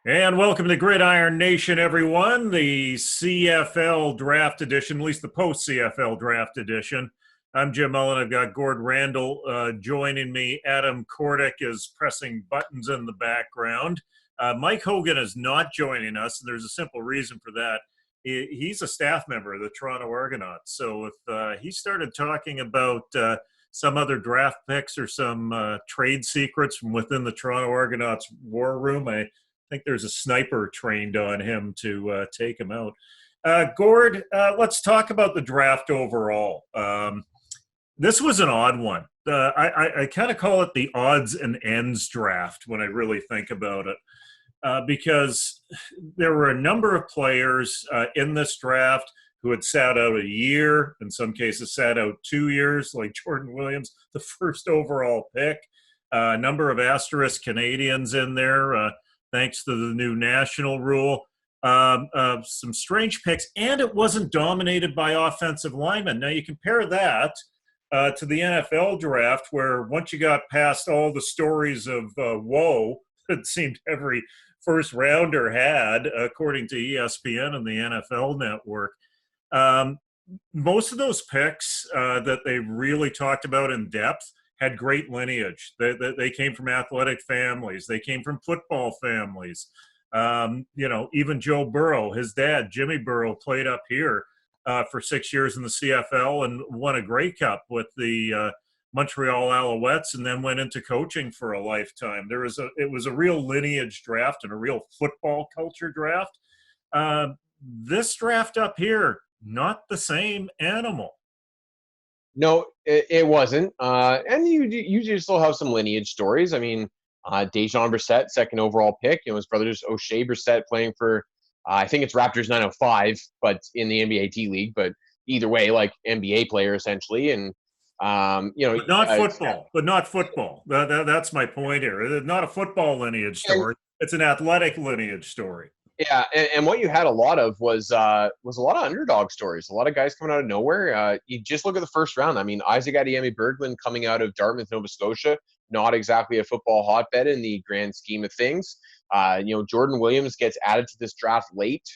And welcome to Gridiron Nation, everyone. The CFL Draft Edition, at least the Post-CFL Draft Edition. I'm Jim Mullen. I've got Gord Randall joining me. Adam Kordick is pressing buttons in the background. Mike Hogan is not joining us, and there's a simple reason for that. He's a staff member of the Toronto Argonauts. So if he started talking about some other draft picks or some trade secrets from within the Toronto Argonauts war room, I think there's a sniper trained on him to take him out. Gord, let's talk about the draft overall. This was an odd one. I kind of call it the odds and ends draft when I really think about it, because there were a number of players in this draft who had sat out a year, in some cases sat out 2 years, like Jordan Williams, the first overall pick. A number of asterisk Canadians in there, thanks to the new national rule. Some strange picks, and it wasn't dominated by offensive linemen. Now, you compare that to the NFL draft, where once you got past all the stories of woe that seemed every first rounder had, according to ESPN and the NFL Network, most of those picks that they really talked about in depth had great lineage. They came from athletic families. They came from football families. Even Joe Burrow, his dad, Jimmy Burrow, played up here for 6 years in the CFL and won a Grey Cup with the Montreal Alouettes, and then went into coaching for a lifetime. It was a real lineage draft and a real football culture draft. This draft up here, not the same animal. No, it wasn't. And you still have some lineage stories. I mean, Dejon Brissett, second overall pick. His brother's O'Shea Brissett playing for, I think it's Raptors 905, but in the NBA T League. But either way, like NBA player essentially. And, But not football. But not football. That's my point here. Not a football lineage story. It's an athletic lineage story. Yeah, and what you had a lot of was a lot of underdog stories. A lot of guys coming out of nowhere. You just look at the first round. I mean, Isaac Adeyemi-Berglund coming out of Dartmouth, Nova Scotia, not exactly a football hotbed in the grand scheme of things. Jordan Williams gets added to this draft late,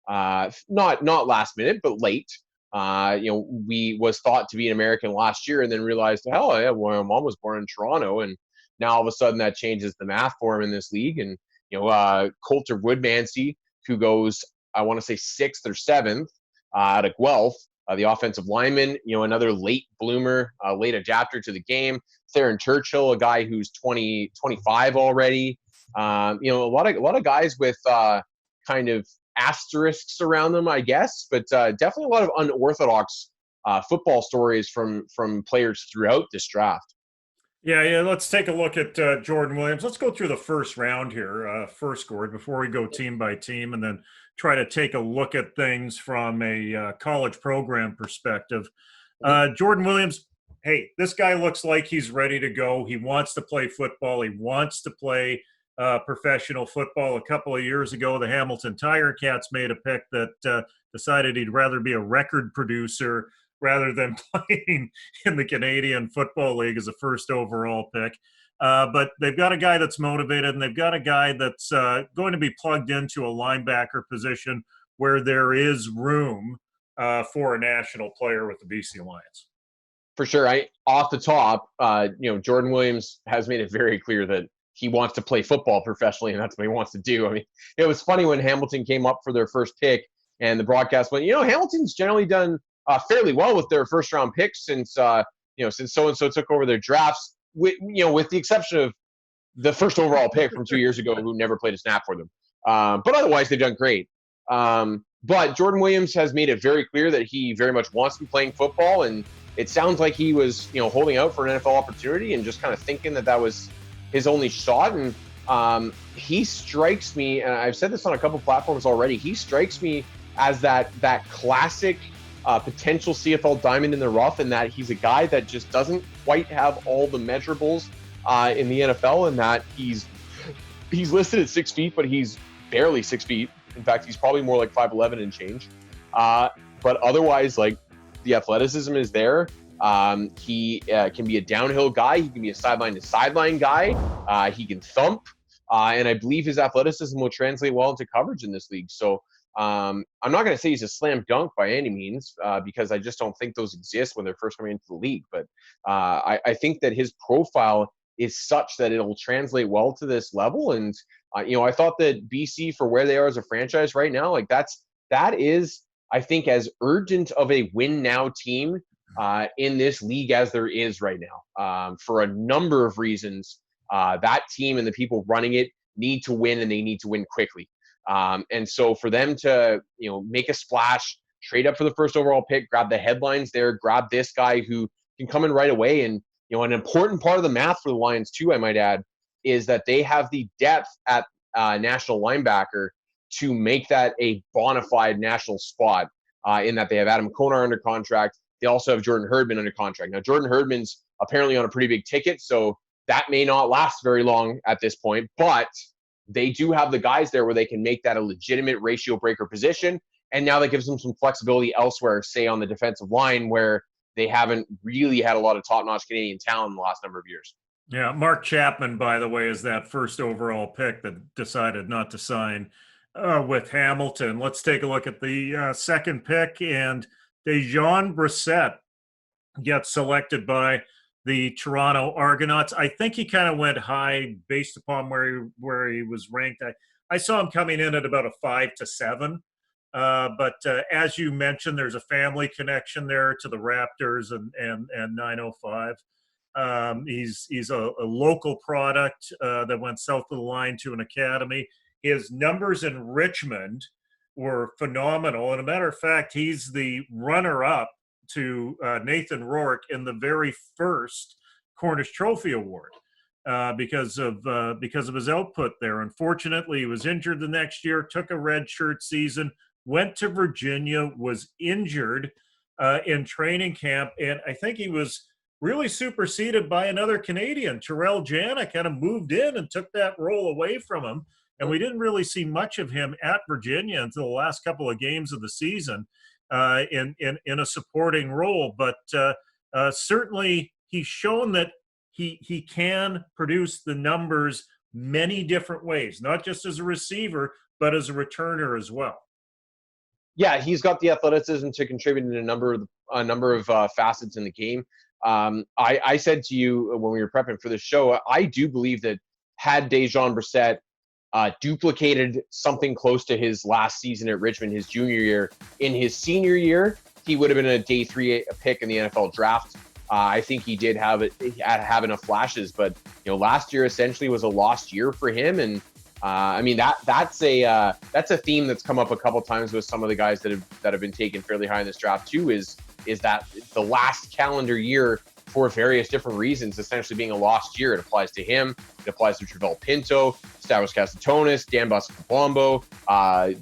not last minute, but late. We was thought to be an American last year, and then realized, hell yeah, well, my mom was born in Toronto, and now all of a sudden that changes the math for him in this league. And Coulter Woodmansee, who goes, I want to say 6th or 7th out of Guelph, the offensive lineman, another late bloomer, late adapter to the game. Theron Churchill, a guy who's 25 already. A lot of guys with kind of asterisks around them, I guess, but definitely a lot of unorthodox football stories from players throughout this draft. Yeah. Let's take a look at Jordan Williams. Let's go through the first round here, first, Gord, before we go team by team, and then try to take a look at things from a college program perspective. Jordan Williams, hey, this guy looks like he's ready to go. He wants to play football. He wants to play professional football. A couple of years ago, the Hamilton Tiger Cats made a pick that decided he'd rather be a record producer rather than playing in the Canadian Football League as a first overall pick. But they've got a guy that's motivated, and they've got a guy that's going to be plugged into a linebacker position where there is room for a national player with the BC Lions. For sure. Off the top, Jordan Williams has made it very clear that he wants to play football professionally, and that's what he wants to do. I mean, it was funny when Hamilton came up for their first pick, and the broadcast went, Hamilton's generally done fairly well with their first round picks since so-and-so took over their drafts, with the exception of the first overall pick from 2 years ago who never played a snap for them. But otherwise, they've done great. But Jordan Williams has made it very clear that he very much wants to be playing football, and it sounds like he was, holding out for an NFL opportunity and just kind of thinking that was his only shot. And he strikes me, and I've said this on a couple platforms already, he strikes me as that classic potential CFL diamond in the rough, and that he's a guy that just doesn't quite have all the measurables in the NFL, and that he's listed at 6 feet, but he's barely 6 feet. In fact, he's probably more like 5'11" and change. But otherwise, like, the athleticism is there. He can be a downhill guy. He can be a sideline to sideline guy. He can thump. And I believe his athleticism will translate well into coverage in this league. So I'm not going to say he's a slam dunk by any means, because I just don't think those exist when they're first coming into the league. But I think that his profile is such that it'll translate well to this level. And, I thought that BC, for where they are as a franchise right now, like that is, I think, as urgent of a win now team in this league as there is right now, for a number of reasons. That team and the people running it need to win, and they need to win quickly. And so for them to, make a splash, trade up for the first overall pick, grab the headlines there, grab this guy who can come in right away. And, an important part of the math for the Lions too, I might add, is that they have the depth at national linebacker to make that a bona fide national spot, in that they have Adam Konar under contract. They also have Jordan Herdman under contract. Now, Jordan Herdman's apparently on a pretty big ticket, so that may not last very long at this point, but they do have the guys there where they can make that a legitimate ratio breaker position. And now that gives them some flexibility elsewhere, say on the defensive line, where they haven't really had a lot of top-notch Canadian talent in the last number of years. Yeah, Mark Chapman, by the way, is that first overall pick that decided not to sign with Hamilton. Let's take a look at the second pick, and Dejan Brissett gets selected by the Toronto Argonauts. I think he kind of went high based upon where he was ranked. I saw him coming in at about a 5 to 7. But as you mentioned, there's a family connection there to the Raptors and 905. He's a local product that went south of the line to an academy. His numbers in Richmond were phenomenal. And a matter of fact, he's the runner-up to Nathan Rourke in the very first Cornish Trophy Award because of his output there. Unfortunately, he was injured the next year, took a redshirt season, went to Virginia, was injured in training camp, and I think he was really superseded by another Canadian. Terrell Jana kind of moved in and took that role away from him, and we didn't really see much of him at Virginia until the last couple of games of the season in a supporting role. But certainly he's shown that he can produce the numbers many different ways, not just as a receiver, but as a returner as well. Yeah, he's got the athleticism to contribute in a number of facets in the game. I said to you when we were prepping for the show, I do believe that had Dejan Brissett duplicated something close to his last season at Richmond, his junior year, in his senior year, he would have been a day 3 pick in the NFL draft. I think he did have enough flashes, but last year essentially was a lost year for him. And I mean that's a theme that's come up a couple times with some of the guys that have been taken fairly high in this draft too. Is that the last calendar year, for various different reasons, essentially being a lost year? It applies to him. It applies to Touvell Pinto, Stavros Kassatonis, Dan Boscobombo,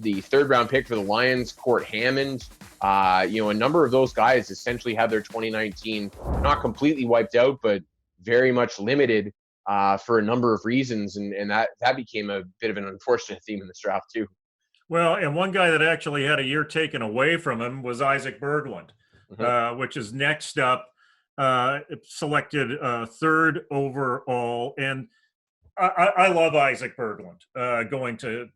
the third-round pick for the Lions, Court Hammond. A number of those guys essentially had their 2019 not completely wiped out, but very much limited for a number of reasons, and that became a bit of an unfortunate theme in this draft too. Well, and one guy that actually had a year taken away from him was Adeyemi-Berglund, which is next up. Selected third overall, and I love Adeyemi-Berglund going to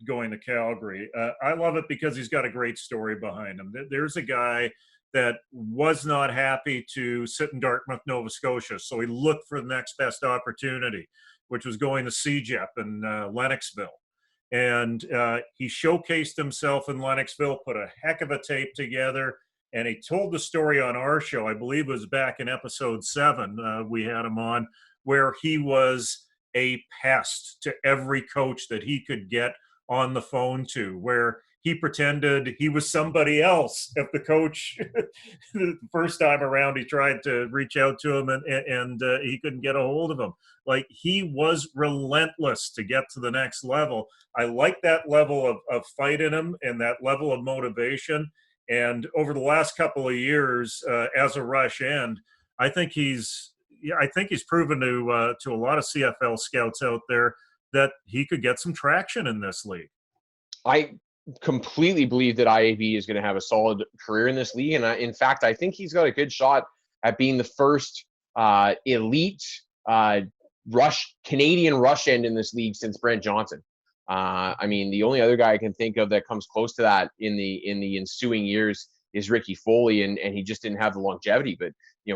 Calgary. I love it because he's got a great story behind him. There's a guy that was not happy to sit in Dartmouth, Nova Scotia, so he looked for the next best opportunity, which was going to CJEP in Lennoxville. And he showcased himself in Lennoxville, put a heck of a tape together, and he told the story on our show. I believe it was back in episode 7. We had him on, where he was a pest to every coach that he could get on the phone to, where he pretended he was somebody else. If the coach, the first time around, he tried to reach out to him and he couldn't get a hold of him. Like, he was relentless to get to the next level. I like that level of fight in him and that level of motivation. And over the last couple of years, as a rush end, I think he's proven to a lot of CFL scouts out there that he could get some traction in this league. I completely believe that IAB is going to have a solid career in this league, and in fact, I think he's got a good shot at being the first elite Canadian rush end in this league since Brent Johnson. I mean, the only other guy I can think of that comes close to that in the ensuing years is Ricky Foley, and he just didn't have the longevity. But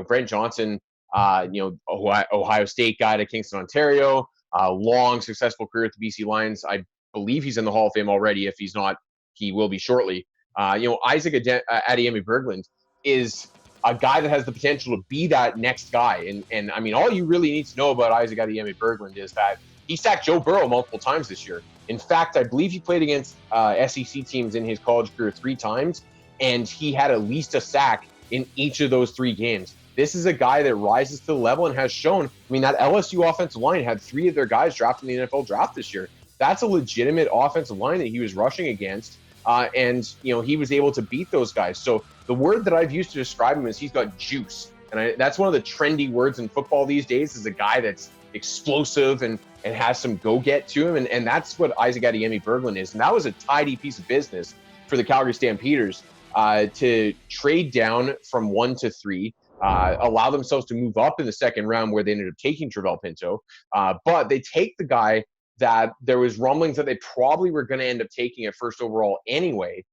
Brent Johnson, Ohio State guy to Kingston, Ontario, long successful career at the BC Lions. I believe he's in the Hall of Fame already. If he's not, he will be shortly. Isaac Adeyemi-Berglund is a guy that has the potential to be that next guy. And I mean, all you really need to know about Isaac Adeyemi-Berglund is that he sacked Joe Burrow multiple times this year. In fact, I believe he played against SEC teams in his college career 3 times, and he had at least a sack in each of those 3 games. This is a guy that rises to the level and has shown. I mean, that LSU offensive line had 3 of their guys drafted in the NFL draft this year. That's a legitimate offensive line that he was rushing against, and he was able to beat those guys. So the word that I've used to describe him is he's got juice, and that's one of the trendy words in football these days, is a guy that's explosive and has some go-get to him, and that's what Isaac Adeyemi-Berglund is. And that was a tidy piece of business for the Calgary Stampeders to trade down from 1 to 3, allow themselves to move up in the second round where they ended up taking Touvell Pinto. But they take the guy that there was rumblings that they probably were going to end up taking at first overall anyway,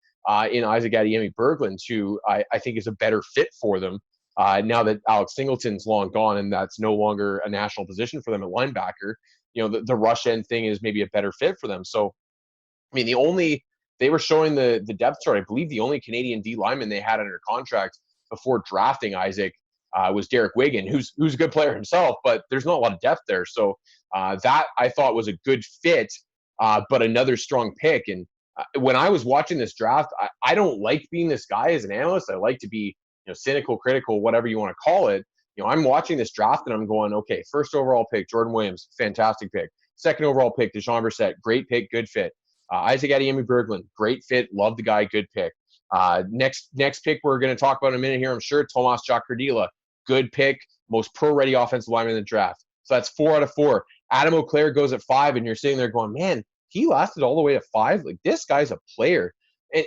in Isaac Adeyemi-Berglund, who I think is a better fit for them now that Alex Singleton's long gone and that's no longer a national position for them at linebacker. The rush end thing is maybe a better fit for them. So, I mean, they were showing the depth chart. I believe the only Canadian D lineman they had under contract before drafting Isaac was Derek Wigan, who's a good player himself, but there's not a lot of depth there. So that I thought was a good fit, but another strong pick. And when I was watching this draft, I don't like being this guy as an analyst. I like to be cynical, critical, whatever you want to call it. I'm watching this draft and I'm going, okay, first overall pick, Jordan Williams, fantastic pick. Second overall pick, Deshaun Brissett, great pick, good fit. Isaac Adeyemi-Berglund, great fit, love the guy, good pick. Next pick we're going to talk about in a minute here, I'm sure, Tomas Jacardila, good pick, most pro-ready offensive lineman in the draft. So that's 4 out of 4. Adam O'Clair goes at 5, and you're sitting there going, man, he lasted all the way to 5? Like, this guy's a player.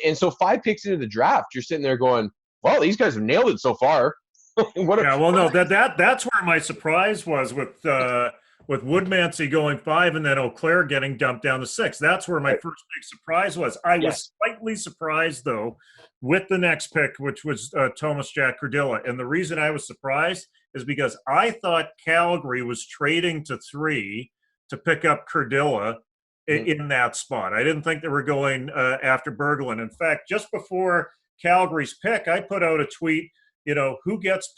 And so 5 picks into the draft, you're sitting there going, well, these guys have nailed it so far. That's where my surprise was with Woodmansee going 5 and then O'Clair getting dumped down to 6. That's where my first big surprise was. I was slightly surprised, though, with the next pick, which was Tomas Jacardila. And the reason I was surprised is because I thought Calgary was trading to 3 to pick up Cardilla in that spot. I didn't think they were going after Berglund. In fact, just before Calgary's pick, I put out a tweet, who gets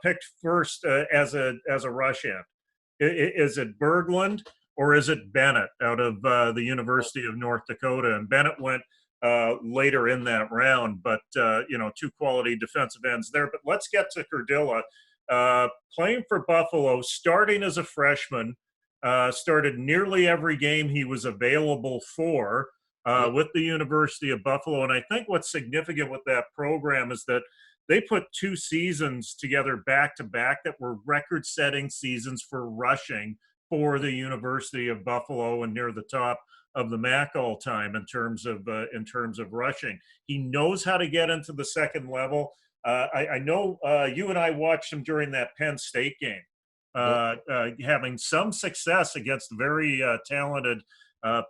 picked first as a rush end? Is it Birdland or is it Bennett out of the University of North Dakota? And Bennett went later in that round, but 2 quality defensive ends there. But let's get to Cardilla. Playing for Buffalo, starting as a freshman, started nearly every game he was available for with the University of Buffalo. And I think what's significant with that program is that they put 2 seasons together back-to-back that were record-setting seasons for rushing for the University of Buffalo and near the top of the MAC all time in terms of rushing. He knows how to get into the second level. I know you and I watched him during that Penn State game, having some success against very talented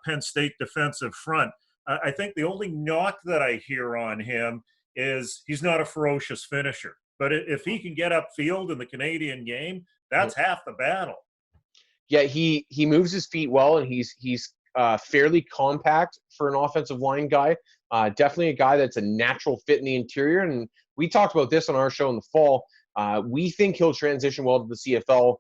Penn State defensive front. I think the only knock that I hear on him is he's not a ferocious finisher. But if he can get upfield in the Canadian game, that's half the battle. Yeah, he moves his feet well, and he's fairly compact for an offensive line guy. Definitely a guy that's a natural fit in the interior. And we talked about this on our show in the fall. We think he'll transition well to the CFL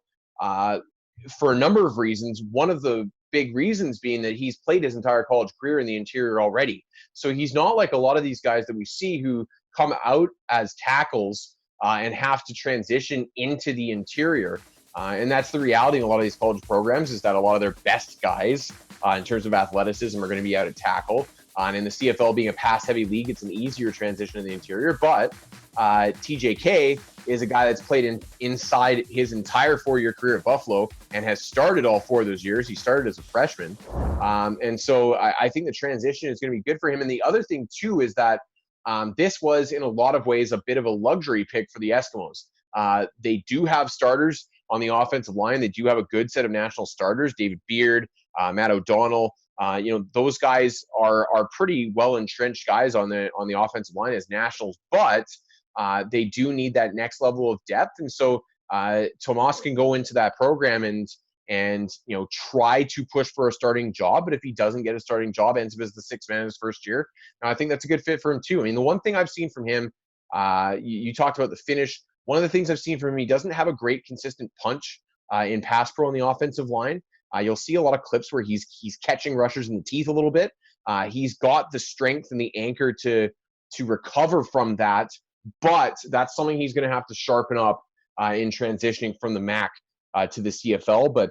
for a number of reasons. One of the big reasons being that he's played his entire college career in the interior already. So he's not like a lot of these guys that we see who come out as tackles and have to transition into the interior. And that's the reality in a lot of these college programs, is that a lot of their best guys in terms of athleticism are going to be out at tackle. And in the CFL being a pass-heavy league, it's an easier transition in the interior. But TJK is a guy that's played inside his entire 4-year career at Buffalo and has started all 4 of those years. He started as a freshman. And so I think the transition is going to be good for him. And the other thing, too, is that this was, in a lot of ways, a bit of a luxury pick for the Eskimos. They do have starters on the offensive line. They do have a good set of national starters, David Beard, Matt O'Donnell. Those guys are pretty well entrenched guys on the offensive line as nationals, but they do need that next level of depth. And so Tomas can go into that program and try to push for a starting job. But if he doesn't get a starting job, ends up as the sixth man in his first year, I think that's a good fit for him too. I mean, the one thing I've seen from him, you talked about the finish. One of the things I've seen from him, he doesn't have a great consistent punch in pass pro on the offensive line. You'll see a lot of clips where he's catching rushers in the teeth a little bit. He's got the strength and the anchor to recover from that, but that's something he's going to have to sharpen up in transitioning from the MAC to the CFL. But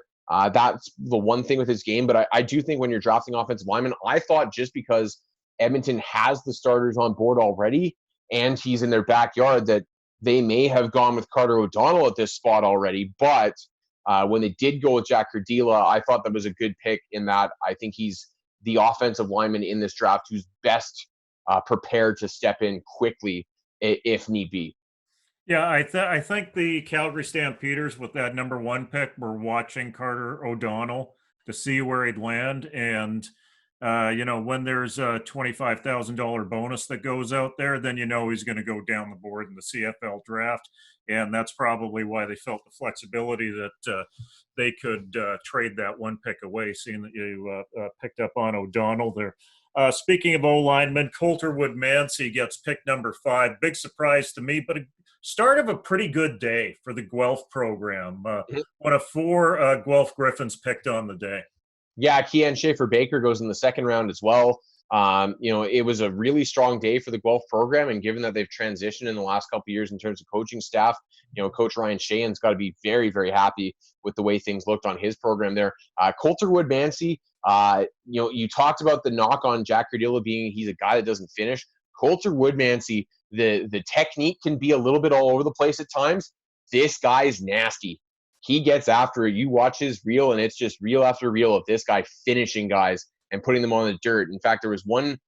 that's the one thing with his game. But I do think when you're drafting offensive linemen, I thought just because Edmonton has the starters on board already and he's in their backyard that they may have gone with Carter O'Donnell at this spot already. But when they did go with Jack Cardilla, I thought that was a good pick in that I think he's the offensive lineman in this draft who's best prepared to step in quickly if need be. Yeah, I think the Calgary Stampeders with that number 1 pick were watching Carter O'Donnell to see where he'd land. And, when there's a $25,000 bonus that goes out there, then he's going to go down the board in the CFL draft. And that's probably why they felt the flexibility that they could trade that 1 pick away, seeing that you picked up on O'Donnell there. Speaking of O-linemen, Coulter Woodmansee gets pick number 5. Big surprise to me, but start of a pretty good day for the Guelph program. One of 4 Guelph Griffins picked on the day. Yeah, Kean Schaefer-Baker goes in the second round as well. It was a really strong day for the Guelph program, and given that they've transitioned in the last couple of years in terms of coaching staff, Coach Ryan Sheahan's got to be very, very happy with the way things looked on his program there. Coulter Woodmansee, you talked about the knock on Jack Cardilla being he's a guy that doesn't finish. Coulter Woodmansee, the technique can be a little bit all over the place at times. This guy's nasty. He gets after it. You watch his reel, and it's just reel after reel of this guy finishing guys and putting them on the dirt. In fact, there was one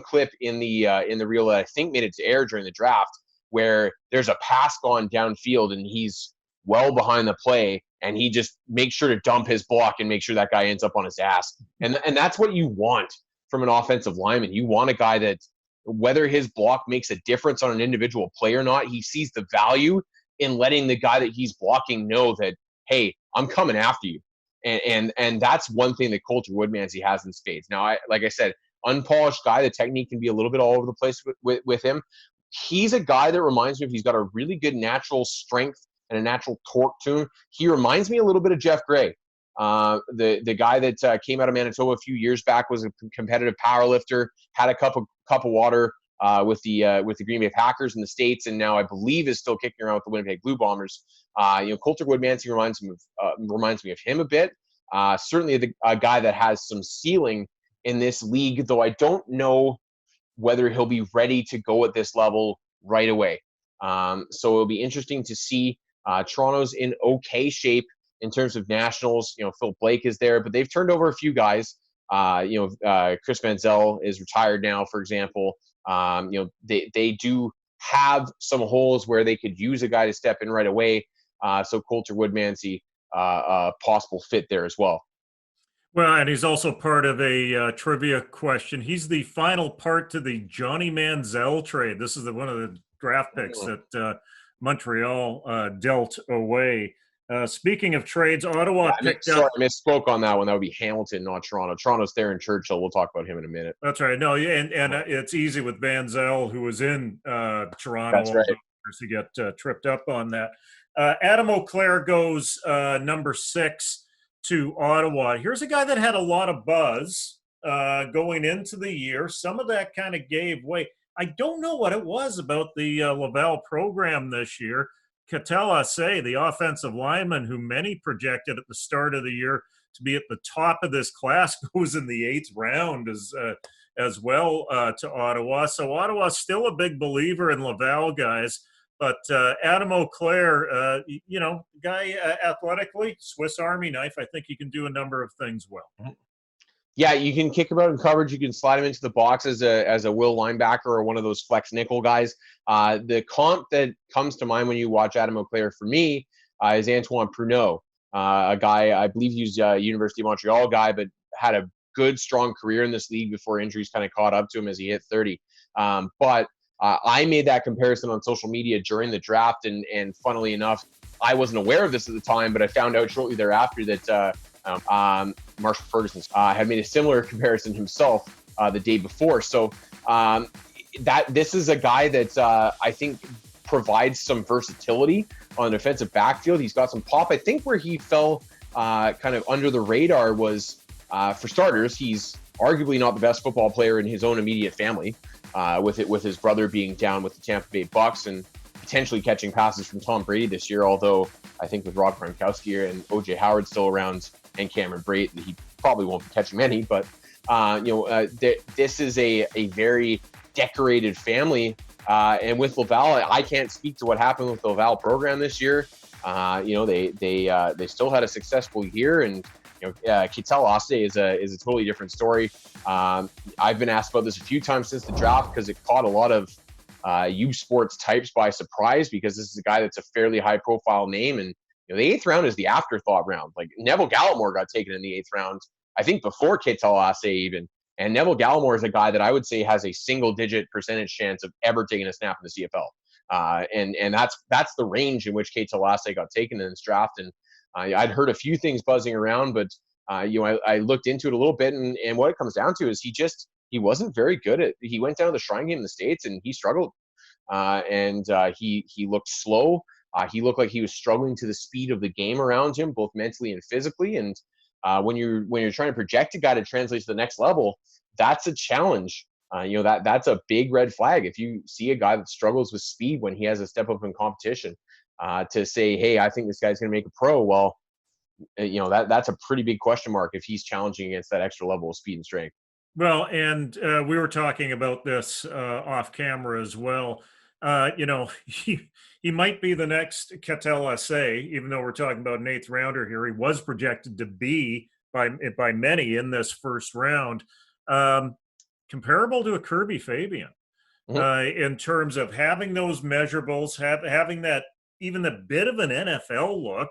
clip in the reel that I think made it to air during the draft where there's a pass gone downfield and he's well behind the play and he just makes sure to dump his block and make sure that guy ends up on his ass. And that's what you want from an offensive lineman. You want a guy that, whether his block makes a difference on an individual play or not, he sees the value in letting the guy that he's blocking know that, hey, I'm coming after you. And that's one thing that Coulter Woodmansee has in spades. Now, like I said, unpolished guy, the technique can be a little bit all over the place with him. He's a guy that reminds me of, he's got a really good natural strength and a natural torque to him. He reminds me a little bit of Jeff Gray. The guy that came out of Manitoba a few years back, was a competitive powerlifter, had a cup of water with the Green Bay Packers in the States, and now I believe is still kicking around with the Winnipeg Blue Bombers. Coulter Woodmansee reminds me of him a bit. Certainly a guy that has some ceiling in this league, though I don't know whether he'll be ready to go at this level right away. So it'll be interesting to see. Toronto's in okay shape in terms of nationals. Phil Blake is there, but they've turned over a few guys. Chris Manziel is retired now, for example. They do have some holes where they could use a guy to step in right away. So Coulter Woodmansee, possible fit there as well. Well, and he's also part of a trivia question. He's the final part to the Johnny Manziel trade. This is one of the draft picks that Montreal dealt away. Speaking of trades, Ottawa picked up. I misspoke on that one. That would be Hamilton, not Toronto. Toronto's there in Churchill. We'll talk about him in a minute. That's right. No, and it's easy with Manziel, who was in Toronto. That's right. To get tripped up on that. Adam O'Clair goes number 6 to Ottawa. Here's a guy that had a lot of buzz going into the year. Some of that kind of gave way. I don't know what it was about the Laval program this year. Katella Say, the offensive lineman who many projected at the start of the year to be at the top of this class, goes in the 8th round as well to Ottawa. So Ottawa's still a big believer in Laval guys. But Adam O'Clair, guy athletically, Swiss Army knife. I think he can do a number of things well. Yeah, you can kick him out in coverage. You can slide him into the box as a will linebacker or one of those flex nickel guys. The comp that comes to mind when you watch Adam O'Clair for me is Antoine Pruneau, a guy, I believe he's a University of Montreal guy, but had a good, strong career in this league before injuries kind of caught up to him as he hit 30. But I made that comparison on social media during the draft, and funnily enough, I wasn't aware of this at the time, but I found out shortly thereafter that Marshall Ferguson had made a similar comparison himself the day before. So that this is a guy that I think provides some versatility on the defensive backfield. He's got some pop. I think where he fell kind of under the radar was, for starters, he's arguably not the best football player in his own immediate family, with his brother being down with the Tampa Bay Bucks and potentially catching passes from Tom Brady this year, although I think with Rob Gronkowski and O.J. Howard still around and Cameron Brate, he probably won't be catching many. But, this is a very decorated family. And with Laval, I can't speak to what happened with the Laval program this year. They still had a successful year, and Kittel Ase is a totally different story. I've been asked about this a few times since the draft because it caught a lot of U Sports types by surprise, because this is a guy that's a fairly high profile name, and the 8th round is the afterthought round. Like, Neville Gallimore got taken in the 8th round, I think before Kittel Ase even. And Neville Gallimore is a guy that I would say has a single-digit percentage chance of ever taking a snap in the CFL. And that's the range in which Kittel Ase got taken in this draft. And I'd heard a few things buzzing around, but I looked into it a little bit, and what it comes down to is he wasn't very good at. He went down to the Shrine Game in the States and he struggled, and he looked slow. He looked like he was struggling to the speed of the game around him, both mentally and physically. And when you're trying to project a guy to translate to the next level, that's a challenge. That's a big red flag. If you see a guy that struggles with speed when he has a step up in competition, to say, hey, I think this guy's going to make a pro, well, that's a pretty big question mark if he's challenging against that extra level of speed and strength. Well, and we were talking about this off camera as well. He might be the next Kittel Ase, even though we're talking about an 8th rounder here. He was projected to be by many in this first round, comparable to a Kirby Fabian, in terms of having those measurables, having that even the bit of an NFL look.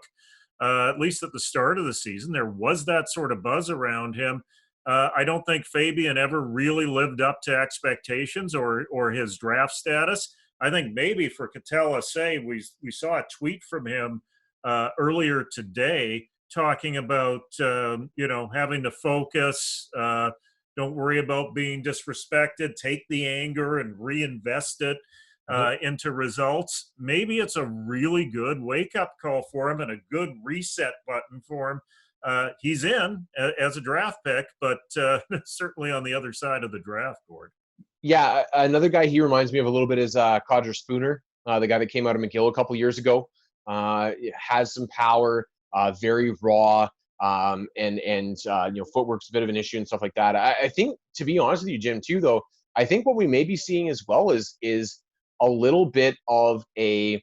At least at the start of the season, there was that sort of buzz around him. I don't think Fabian ever really lived up to expectations or his draft status. I think maybe for Kittel Ase, we saw a tweet from him earlier today talking about having to focus, don't worry about being disrespected, take the anger and reinvest it into results. Maybe it's a really good wake-up call for him and a good reset button for him. He's in as a draft pick, but certainly on the other side of the draft board. Yeah, another guy he reminds me of a little bit is Codger Spooner, the guy that came out of McGill a couple years ago. Has some power, very raw, and footwork's a bit of an issue and stuff like that. I think, to be honest with you, Jim, too, though, I think what we may be seeing as well is a little bit of a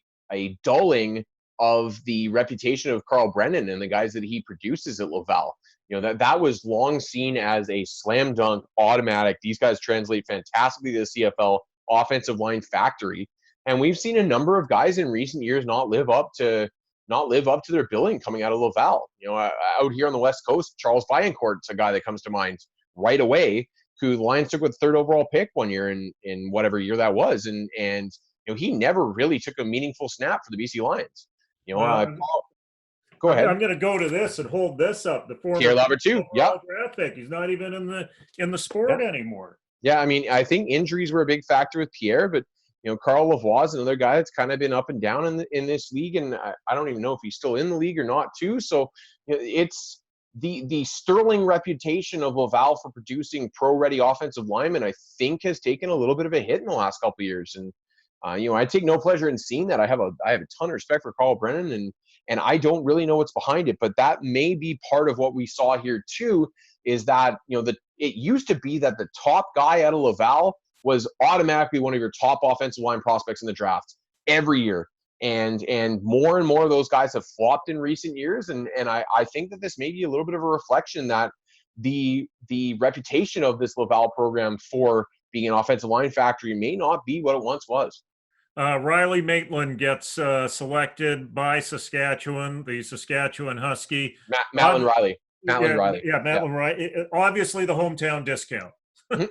dulling of the reputation of Carl Brennan and the guys that he produces at Laval. That was long seen as a slam dunk automatic. These guys translate fantastically to the CFL offensive line factory. And we've seen a number of guys in recent years not live up to their billing coming out of Laval. Out here on the West Coast, Charles Vaillancourt's a guy that comes to mind right away, who the Lions took with 3rd overall pick one year in whatever year that was. And he never really took a meaningful snap for the BC Lions. Go ahead. I'm going to go to this and hold this up. The former Pierre Lavertu, draft pick. He's not even in the sport anymore. Yeah, I mean, I think injuries were a big factor with Pierre, but Carl Lavoie is another guy that's kind of been up and down in this league, and I don't even know if he's still in the league or not, too. So it's the sterling reputation of Laval for producing pro-ready offensive linemen, I think, has taken a little bit of a hit in the last couple of years, and I take no pleasure in seeing that. I have a ton of respect for Carl Brennan, and I don't really know what's behind it, but that may be part of what we saw here too, is that, it used to be that the top guy out of Laval was automatically one of your top offensive line prospects in the draft every year. And more and more of those guys have flopped in recent years. And I think that this may be a little bit of a reflection that the reputation of this Laval program for being an offensive line factory may not be what it once was. Riley Maitland gets selected by Saskatchewan, the Saskatchewan Husky. Maitland Riley. Maitland Yeah, Riley. yeah, Yeah. Maitland, right? Obviously, the hometown discount. Mhm.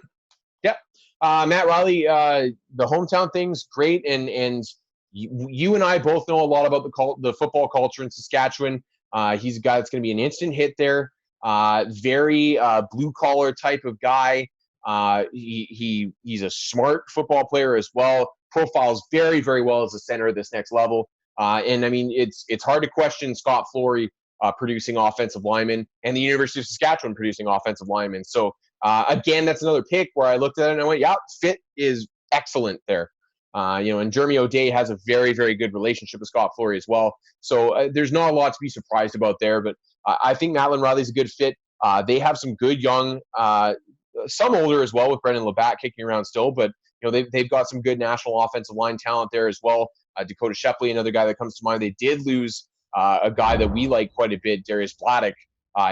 Yep. Matt Riley, the hometown thing's great, and you and I both know a lot about the football culture in Saskatchewan. He's a guy that's going to be an instant hit there. Very blue collar type of guy. He's a smart football player as well. Profiles very, very well as a center at this next level. And I mean, it's hard to question Scott Flory producing offensive linemen and the University of Saskatchewan producing offensive linemen. So again, that's another pick where I looked at it and I went, yeah, fit is excellent there. And Jeremy O'Day has a very, very good relationship with Scott Flory as well. So there's not a lot to be surprised about there, but I think Maitland Riley's a good fit. They have some good young, some older as well with Brendan Labatt kicking around still, but they've got some good national offensive line talent there as well. Dakota Shepley, another guy that comes to mind. They did lose a guy that we like quite a bit, Darius Bladdock,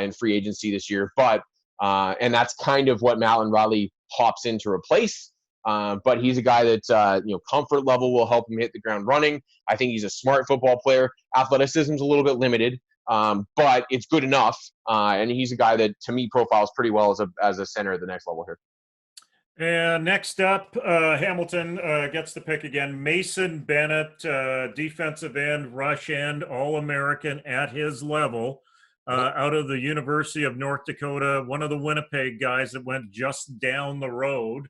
in free agency this year, but and that's kind of what Maitland Riley hops in to replace. But he's a guy that comfort level will help him hit the ground running. I think he's a smart football player. Athleticism's a little bit limited, but it's good enough. And he's a guy that, to me, profiles pretty well as a center at the next level here. And next up, Hamilton gets the pick again. Mason Bennett, defensive end, rush end, All-American at his level, out of the University of North Dakota, one of the Winnipeg guys that went just down the road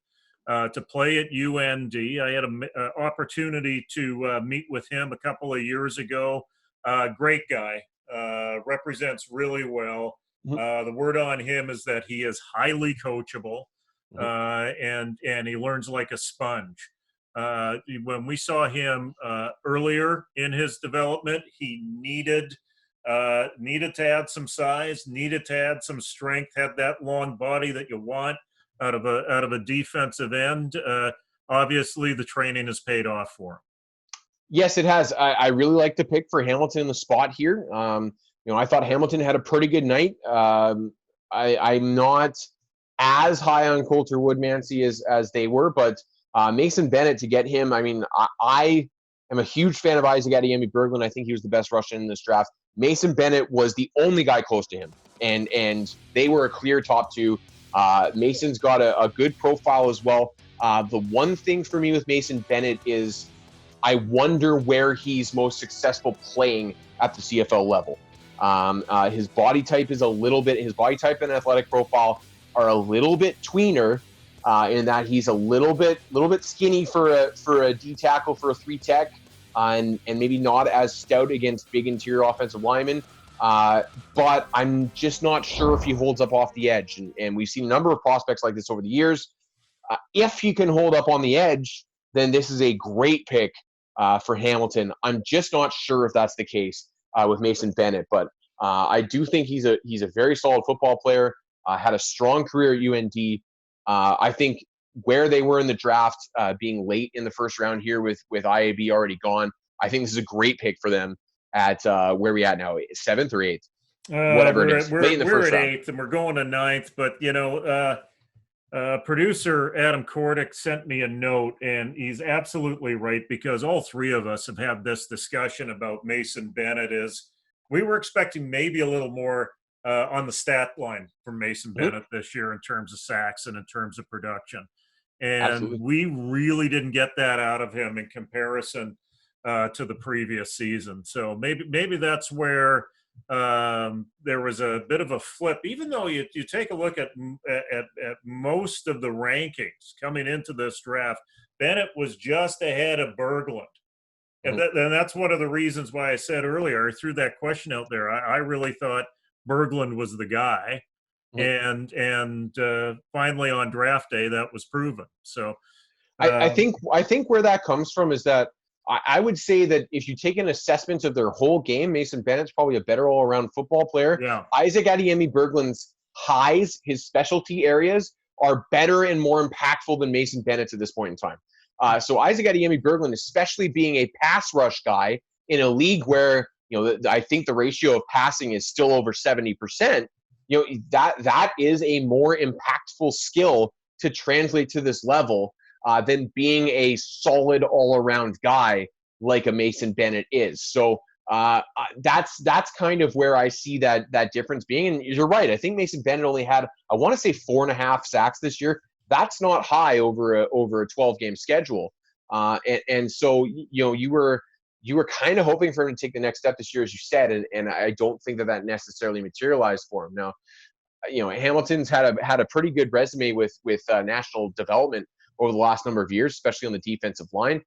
to play at UND. I had an opportunity to meet with him a couple of years ago. Great guy, represents really well. The word on him is that he is highly coachable. And he learns like a sponge. When we saw him earlier in his development, he needed to add some size, needed to add some strength, had that long body that you want out of a defensive end. Obviously, the training has paid off for him. Yes, it has. I really like the pick for Hamilton in the spot here. I thought Hamilton had a pretty good night. I'm not as high on Coulter Woodmansee as they were, but Mason Bennett, to get him, I mean, I am a huge fan of Isaac Adeyemi-Berglund. I think he was the best Russian in this draft. Mason Bennett was the only guy close to him, and they were a clear top two. Mason's got a good profile as well. The one thing for me with Mason Bennett is I wonder where he's most successful playing at the CFL level. His body type and athletic profile are a little bit tweener in that he's a little bit skinny for a D tackle, for a 3-tech, and maybe not as stout against big interior offensive linemen. But I'm just not sure if he holds up off the edge. And we've seen a number of prospects like this over the years. If he can hold up on the edge, then this is a great pick for Hamilton. I'm just not sure if that's the case with Mason Bennett, but I do think he's a very solid football player. Had a strong career at UND. I think where they were in the draft, being late in the first round here with IAB already gone, I think this is a great pick for them at where we at now, 7th or 8th? Whatever it is. Late in the first round. We're at 8th and we're going to 9th, but producer Adam Kordick sent me a note, and he's absolutely right, because all three of us have had this discussion about Mason Bennett. Is we were expecting maybe a little more on the stat line from Mason Bennett this year in terms of sacks and in terms of production. And absolutely, we really didn't get that out of him in comparison to the previous season. So maybe that's where there was a bit of a flip, even though you take a look at most of the rankings coming into this draft, Bennett was just ahead of Berglund. And that's one of the reasons why I said earlier, I threw that question out there. I really thought Berglund was the guy, and finally on draft day that was proven. So I think where that comes from is that I would say that if you take an assessment of their whole game, Mason Bennett's probably a better all-around football player. Yeah. Isaac Adeyemi-Berglund's highs, his specialty areas, are better and more impactful than Mason Bennett at this point in time. So Isaac Adeyemi-Berglund, especially being a pass rush guy in a league where I think the ratio of passing is still over 70%. That is a more impactful skill to translate to this level. than being a solid all-around guy like a Mason Bennett is. So that's kind of where I see that difference being. And you're right. I think Mason Bennett only had, I want to say 4.5 sacks this year. That's not high over a 12-game schedule. And so, you were kind of hoping for him to take the next step this year, as you said, and I don't think that necessarily materialized for him. Now, Hamilton's had a pretty good resume with national development over the last number of years, especially on the defensive line.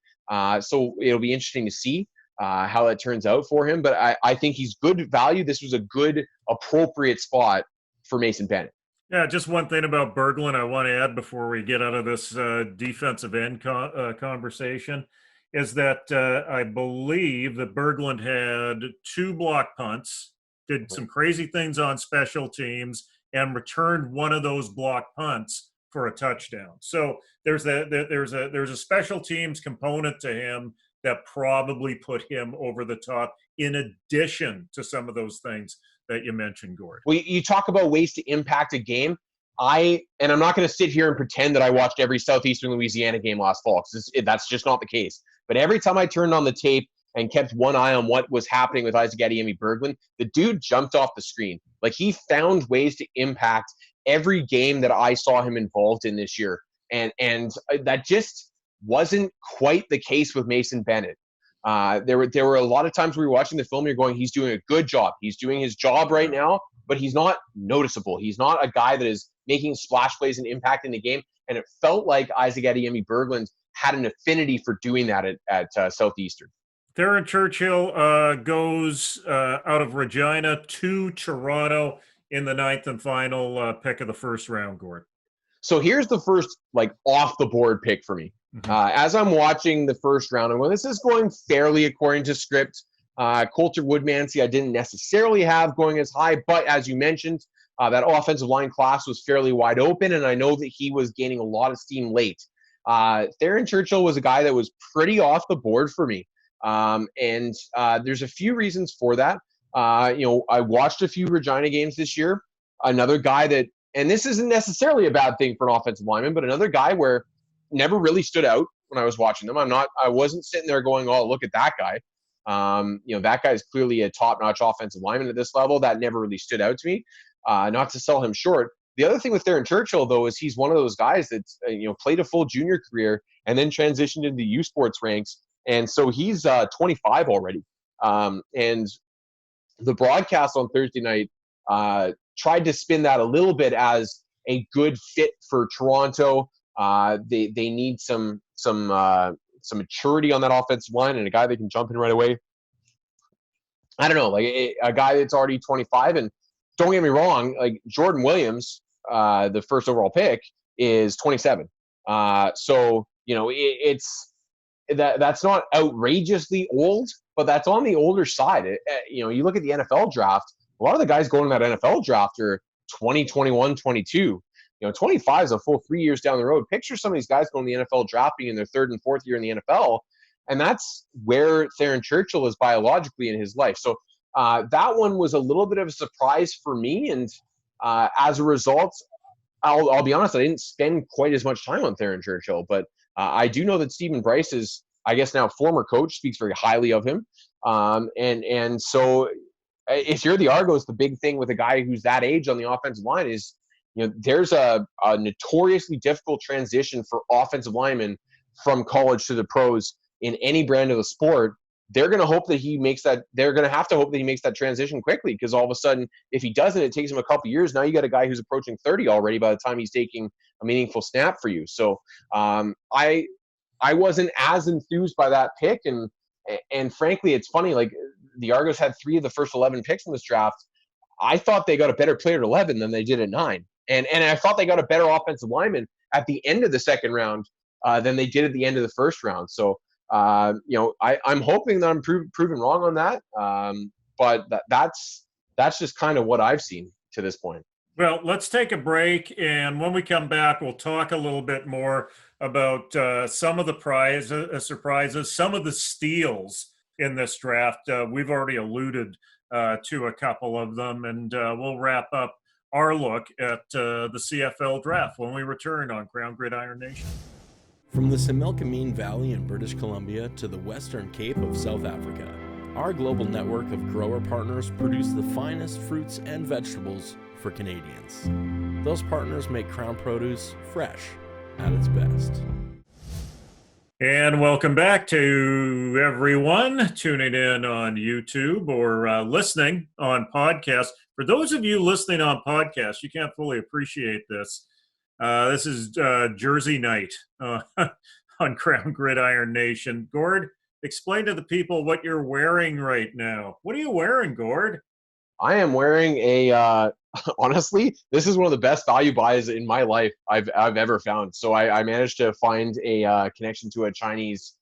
So it'll be interesting to see how that turns out for him. But I think he's good value. This was a good, appropriate spot for Mason Bennett. Yeah, just one thing about Berglund I want to add before we get out of this defensive end conversation is that I believe that Berglund had 2 block punts, did some crazy things on special teams, and returned one of those block punts for a touchdown. So there's a special teams component to him that probably put him over the top, in addition to some of those things that you mentioned, Gord. Well, you talk about ways to impact a game. I'm not going to sit here and pretend that I watched every Southeastern Louisiana game last fall, because that's just not the case. But every time I turned on the tape and kept one eye on what was happening with Isaac Adeyemi-Berglund, the dude jumped off the screen. Like, he found ways to impact every game that I saw him involved in this year. And that just wasn't quite the case with Mason Bennett. There were a lot of times we were watching the film, you're going, he's doing a good job. He's doing his job right now, but he's not noticeable. He's not a guy that is making splash plays and impacting the game. And it felt like Isaac Adeyemi-Berglund had an affinity for doing that at Southeastern. Theron Churchill goes out of Regina to Toronto in the 9th and final pick of the first round, Gord. So here's the first, off the board pick for me. As I'm watching the first round, and when this is going fairly according to script, Coulter Woodmansee I didn't necessarily have going as high, but as you mentioned, that offensive line class was fairly wide open, and I know that he was gaining a lot of steam late. Theron Churchill was a guy that was pretty off the board for me. And there's a few reasons for that. I watched a few Regina games this year. Another guy that, and this isn't necessarily a bad thing for an offensive lineman, but another guy where never really stood out when I was watching them. I wasn't sitting there going, oh, look at that guy. That guy is clearly a top-notch offensive lineman at this level. That never really stood out to me. Not to sell him short. The other thing with Theron Churchill, though, is he's one of those guys that's played a full junior career and then transitioned into U Sports ranks, and so he's 25 already. And the broadcast on Thursday night tried to spin that a little bit as a good fit for Toronto. They need some maturity on that offensive line and a guy that can jump in right away. I don't know, a guy that's already 25, and don't get me wrong, Jordan Williams, the first overall pick, is 27. So it's that's not outrageously old, but that's on the older side. You look at the NFL draft, a lot of the guys going in that NFL draft are 20, 21, 22. 25 is a full 3 years down the road. Picture some of these guys going in the NFL draft being in their 3rd and 4th year in the NFL, and that's where Theron Churchill is biologically in his life. So that one was a little bit of a surprise for me, and as a result, I'll be honest, I didn't spend quite as much time on Theron Churchill, but I do know that Stephen Bryce is, I guess now former coach, speaks very highly of him. And so if you're the Argos, the big thing with a guy who's that age on the offensive line is, there's a notoriously difficult transition for offensive linemen from college to the pros in any brand of the sport. They're going to hope that he makes that. They're going to have to hope that he makes that transition quickly, because all of a sudden, if he doesn't, it takes him a couple of years. Now you got a guy who's approaching 30 already by the time he's taking a meaningful snap for you. So I wasn't as enthused by that pick, and frankly, it's funny. The Argos had 3 of the first 11 picks in this draft. I thought they got a better player at 11 than they did at 9, and I thought they got a better offensive lineman at the end of the second round than they did at the end of the first round. So. I'm hoping that I'm proven wrong on that, but that's just kind of what I've seen to this point. Well, let's take a break, and when we come back, we'll talk a little bit more about some of the surprises, some of the steals in this draft. We've already alluded to a couple of them, and we'll wrap up our look at the CFL Draft when we return on Crown Gridiron Nation. From the Similkameen Valley in British Columbia to the Western Cape of South Africa, our global network of grower partners produce the finest fruits and vegetables for Canadians. Those partners make Crown Produce fresh at its best. And welcome back to everyone tuning in on YouTube or listening on podcast. For those of you listening on podcast, you can't fully appreciate this. This is Jersey night on Crown Gridiron Nation. Gord, explain to the people what you're wearing right now. What are you wearing, Gord? I am wearing a, honestly, this is one of the best value buys in my life I've ever found. So I managed to find a connection to a Chinese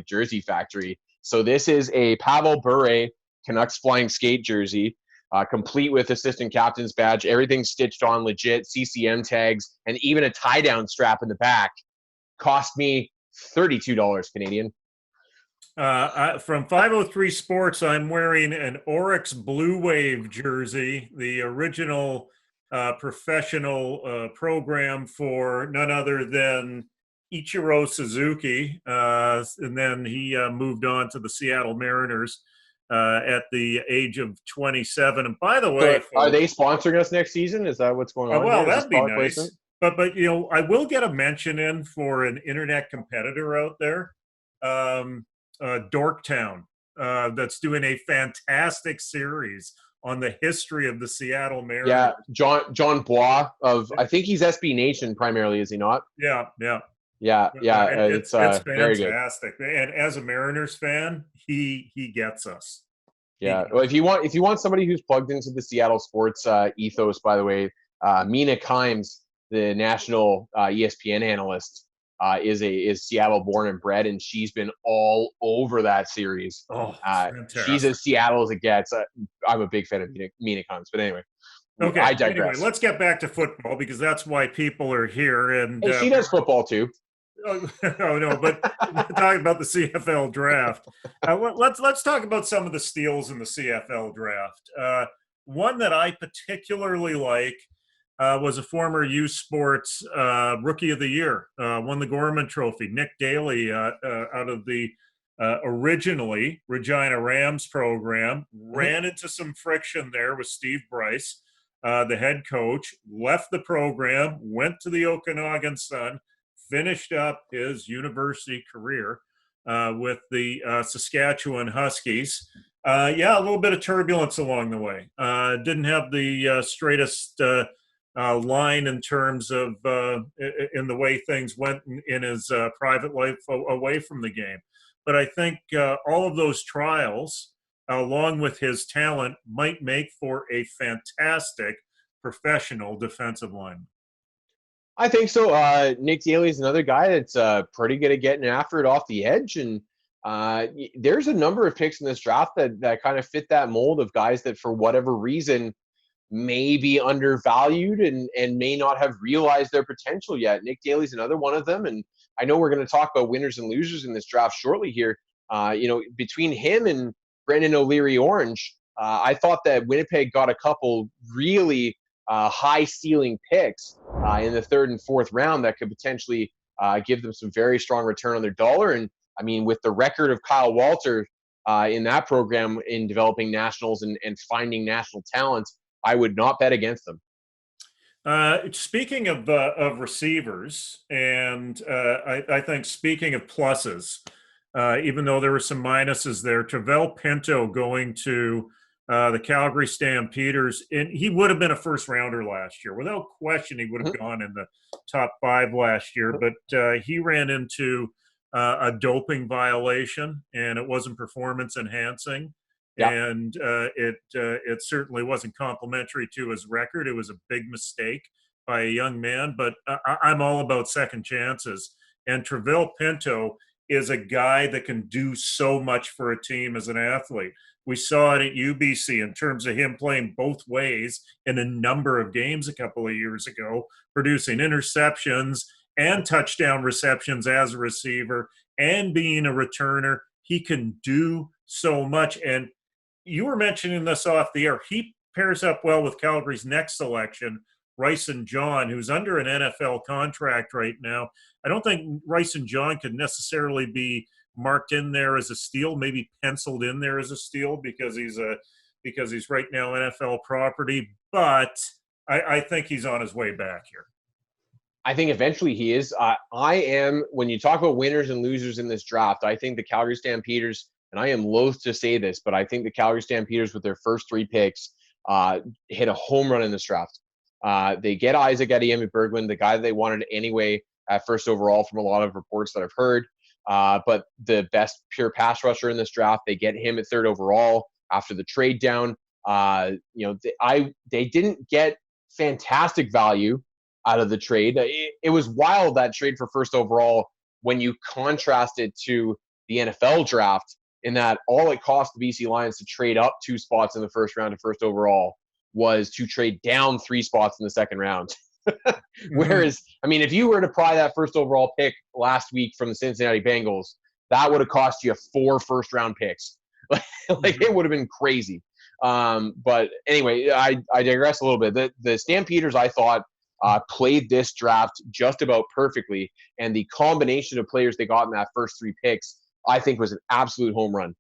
jersey factory. So this is a Pavel Bure Canucks Flying Skate jersey, complete with assistant captain's badge, everything stitched on legit, CCM tags, and even a tie-down strap in the back. Cost me $32 Canadian. From 503 Sports, I'm wearing an Oryx Blue Wave jersey, the original professional program for none other than Ichiro Suzuki. And then he moved on to the Seattle Mariners at the age of 27. And by the way, so are they sponsoring us next season? Is that what's going on? Well, that'd be nice. Placement? But you know, I will get a mention in for an internet competitor out there. Dorktown, that's doing a fantastic series on the history of the Seattle Mariners. Yeah, John Bois I think he's SB Nation primarily, is he not? Yeah. It's very good. Fantastic. And as a Mariners fan, he gets us. Yeah. Well, if you want somebody who's plugged into the Seattle sports ethos, by the way, Mina Kimes, the national ESPN analyst, is Seattle born and bred, and she's been all over that series. Oh, she's as Seattle as it gets. I'm a big fan of Mina Kimes, but anyway. Okay. I digress. Anyway, let's get back to football because that's why people are here. And she does football too. Oh no, but talking about the CFL draft. Let's talk about some of the steals in the CFL draft. One that I particularly like was a former youth sports rookie of the year, won the Gorman Trophy. Nick Daly out of the originally Regina Rams program, ran into some friction there with Steve Bryce, the head coach, left the program, went to the Okanagan Sun, finished up his university career with the Saskatchewan Huskies. A little bit of turbulence along the way. Didn't have the straightest line in terms of in the way things went in his private life away from the game. But I think all of those trials, along with his talent, might make for a fantastic professional defensive lineman. I think so. Nick Daly is another guy that's pretty good at getting after it off the edge. And there's a number of picks in this draft that kind of fit that mold of guys that for whatever reason may be undervalued and may not have realized their potential yet. Nick Daly's another one of them. And I know we're going to talk about winners and losers in this draft shortly here. Between him and Brendan O'Leary-Orange, I thought that Winnipeg got a couple really high ceiling picks in the third and fourth round that could potentially give them some very strong return on their dollar. And I mean, with the record of Kyle Walter in that program in developing nationals and finding national talent, I would not bet against them. Speaking of receivers, and I think speaking of pluses, even though there were some minuses there, Touvell Pinto going to the Calgary Stampeders, and he would have been a first rounder last year. Without question, he would have gone in the top 5 last year, but he ran into a doping violation, and it wasn't performance enhancing. Yeah. And it certainly wasn't complimentary to his record. It was a big mistake by a young man, but I'm all about second chances. And Touvell Pinto is a guy that can do so much for a team as an athlete. We saw it at UBC in terms of him playing both ways in a number of games a couple of years ago, producing interceptions and touchdown receptions as a receiver and being a returner. He can do so much. And you were mentioning this off the air. He pairs up well with Calgary's next selection, Ryson John, who's under an NFL contract right now. I don't think Ryson John could necessarily be marked in there as a steal, maybe penciled in there as a steal because he's right now NFL property. But I think he's on his way back here. I think eventually he is. When you talk about winners and losers in this draft, I think the Calgary Stampeders, and I am loath to say this, but I think the Calgary Stampeders with their first 3 picks hit a home run in this draft. They get Adeyemi-Berglund, the guy that they wanted anyway at first overall from a lot of reports that I've heard. But the best pure pass rusher in this draft, they get him at 3rd overall after the trade down. They didn't get fantastic value out of the trade. It was wild, that trade for 1st overall, when you contrast it to the NFL draft, in that all it cost the BC Lions to trade up 2 spots in the 1st round to 1st overall was to trade down 3 spots in the 2nd round. Whereas, I mean, if you were to pry that 1st overall pick last week from the Cincinnati Bengals, that would have cost you 4 first-round picks. It would have been crazy. But anyway, I digress a little bit. The Stampeders, I thought, played this draft just about perfectly, and the combination of players they got in that first 3 picks, I think, was an absolute home run.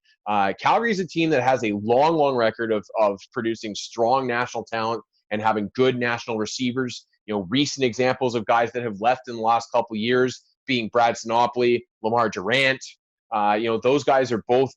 Calgary is a team that has a long record of producing strong national talent and having good national receivers. Recent examples of guys that have left in the last couple of years being Brad Sinopoli, Lamar Durant. Those guys are both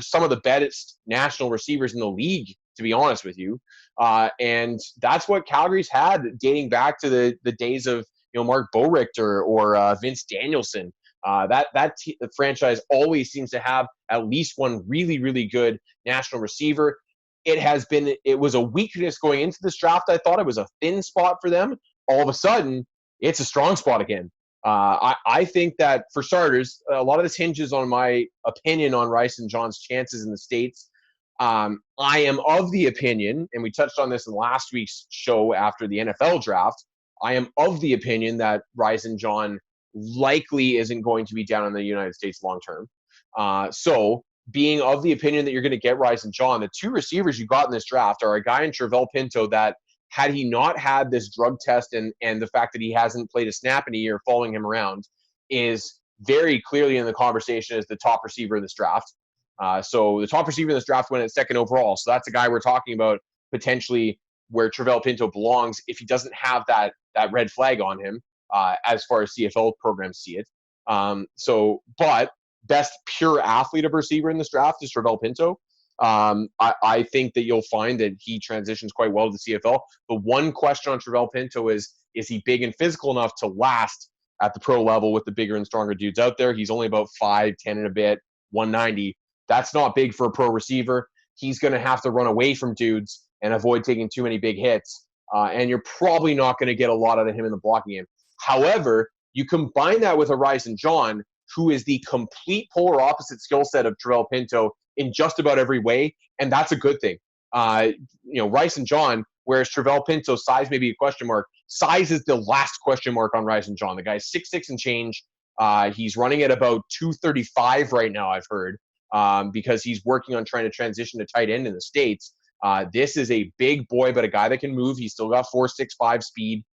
some of the best national receivers in the league, to be honest with you. And that's what Calgary's had dating back to the days of Mark Boerichter or Vince Danielson. The franchise always seems to have at least one really good national receiver. It was a weakness going into this draft. I thought it was a thin spot for them. All of a sudden, it's a strong spot again. I think that, for starters, a lot of this hinges on my opinion on Ryson John's chances in the States. I am of the opinion, and we touched on this in last week's show after the NFL draft, I am of the opinion that Ryson John likely isn't going to be down in the United States long term. So being of the opinion that you're going to get Ryson John, the 2 receivers you got in this draft are a guy in Touvell Pinto that, had he not had this drug test and the fact that he hasn't played a snap in a year following him around, is very clearly in the conversation as the top receiver in this draft. So the top receiver in this draft went at 2nd overall. So that's a guy we're talking about potentially where Touvell Pinto belongs if he doesn't have that red flag on him, as far as CFL programs see it. But best pure athlete of receiver in this draft is Touvell Pinto. I think that you'll find that he transitions quite well to the CFL. The one question on Touvell Pinto is he big and physical enough to last at the pro level with the bigger and stronger dudes out there? He's only about 5'10" and a bit, 190. That's not big for a pro receiver. He's going to have to run away from dudes and avoid taking too many big hits. And you're probably not going to get a lot out of him in the blocking game. However, you combine that with a Ryson John, who is the complete polar opposite skill set of Touvell Pinto in just about every way, and that's a good thing. Ryson John, whereas Touvell Pinto's size may be a question mark, size is the last question mark on Ryson John. The guy's 6'6" and change. He's running at about 235 right now, I've heard, because he's working on trying to transition to tight end in the States. This is a big boy, but a guy that can move. He's still got 4.65 speed.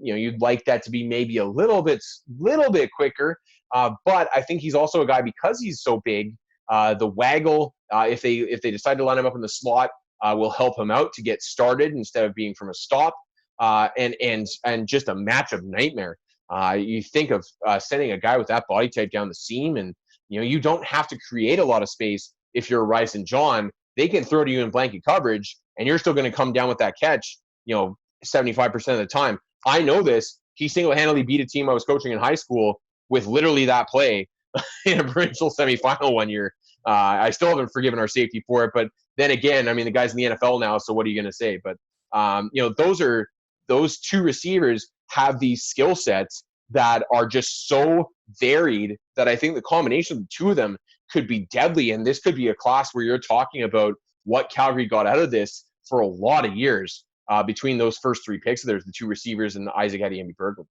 You'd like that to be maybe a little bit quicker. But I think he's also a guy, because he's so big, the waggle, if they decide to line him up in the slot, will help him out to get started instead of being from a stop. And just a matchup nightmare. You think of sending a guy with that body type down the seam, and you don't have to create a lot of space. If you're Ryson John, they can throw to you in blanket coverage, and you're still going to come down with that catch, 75% of the time. I know this. He single-handedly beat a team I was coaching in high school with literally that play in a provincial semifinal one year. I still haven't forgiven our safety for it, but then again, I mean, the guy's in the NFL now, so what are you going to say? But those 2 receivers have these skill sets that are just so varied that I think the combination of the 2 of them could be deadly. And this could be a class where you're talking about what Calgary got out of this for a lot of years between those first 3 picks. There's the 2 receivers and Isaac Adeyemi-Berglund.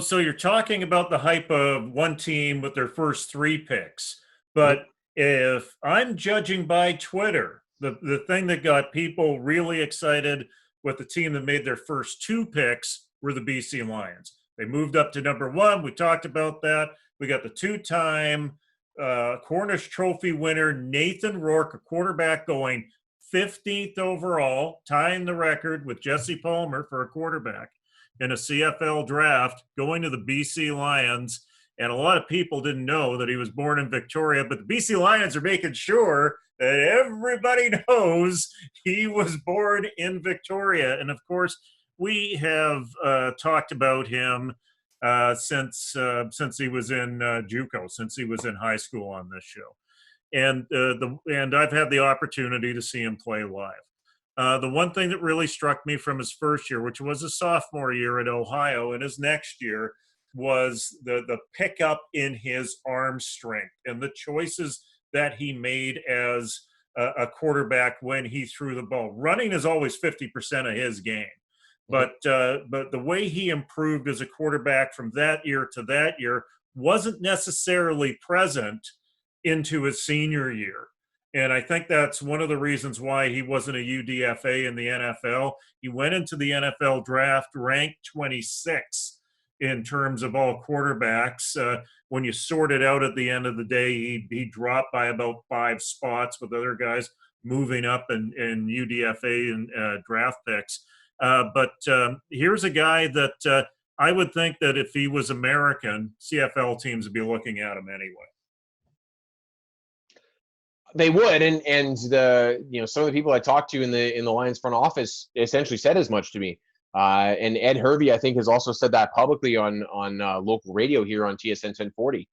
So you're talking about the hype of one team with their first 3 picks. But if I'm judging by Twitter, the thing that got people really excited with the team that made their first 2 picks were the BC Lions. They moved up to number 1. We talked about that. We got the 2-time Cornish Trophy winner Nathan Rourke, a quarterback, going 15th overall, tying the record with Jesse Palmer for a quarterback in a CFL draft, going to the BC Lions. And a lot of people didn't know that he was born in Victoria, but the BC Lions are making sure that everybody knows he was born in Victoria. And of course, we have talked about him since he was in JUCO, since he was in high school on this show. And I've had the opportunity to see him play live. The one thing that really struck me from his first year, which was his sophomore year at Ohio, and his next year, was the pickup in his arm strength and the choices that he made as a quarterback when he threw the ball. Running is always 50% of his game. But the way he improved as a quarterback from that year to that year wasn't necessarily present into his senior year. And I think that's one of the reasons why he wasn't a UDFA in the NFL. He went into the NFL draft ranked 26 in terms of all quarterbacks. When you sort it out at the end of the day, he dropped by about 5 spots with other guys moving up in UDFA and draft picks. But here's a guy that I would think that if he was American, CFL teams would be looking at him anyway. They would, and the some of the people I talked to in the Lions front office essentially said as much to me. And Ed Hervey, I think, has also said that publicly on local radio here on TSN 1040,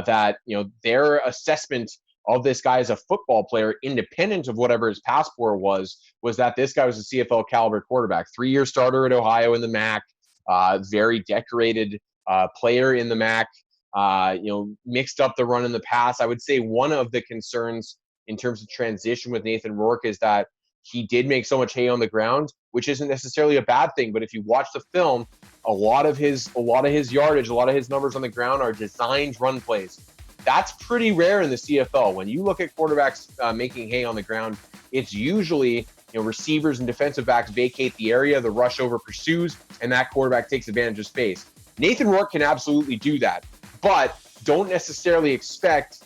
that their assessment of this guy as a football player, independent of whatever his passport was that this guy was a CFL caliber quarterback, 3-year starter at Ohio in the MAC, very decorated player in the MAC, mixed up the run and the pass. I would say one of the concerns in terms of transition with Nathan Rourke is that he did make so much hay on the ground, which isn't necessarily a bad thing. But if you watch the film, a lot of his yardage, a lot of his numbers on the ground are designed run plays. That's pretty rare in the CFL. When you look at quarterbacks making hay on the ground, it's usually receivers and defensive backs vacate the area, the rush over pursues, and that quarterback takes advantage of space. Nathan Rourke can absolutely do that, but don't necessarily expect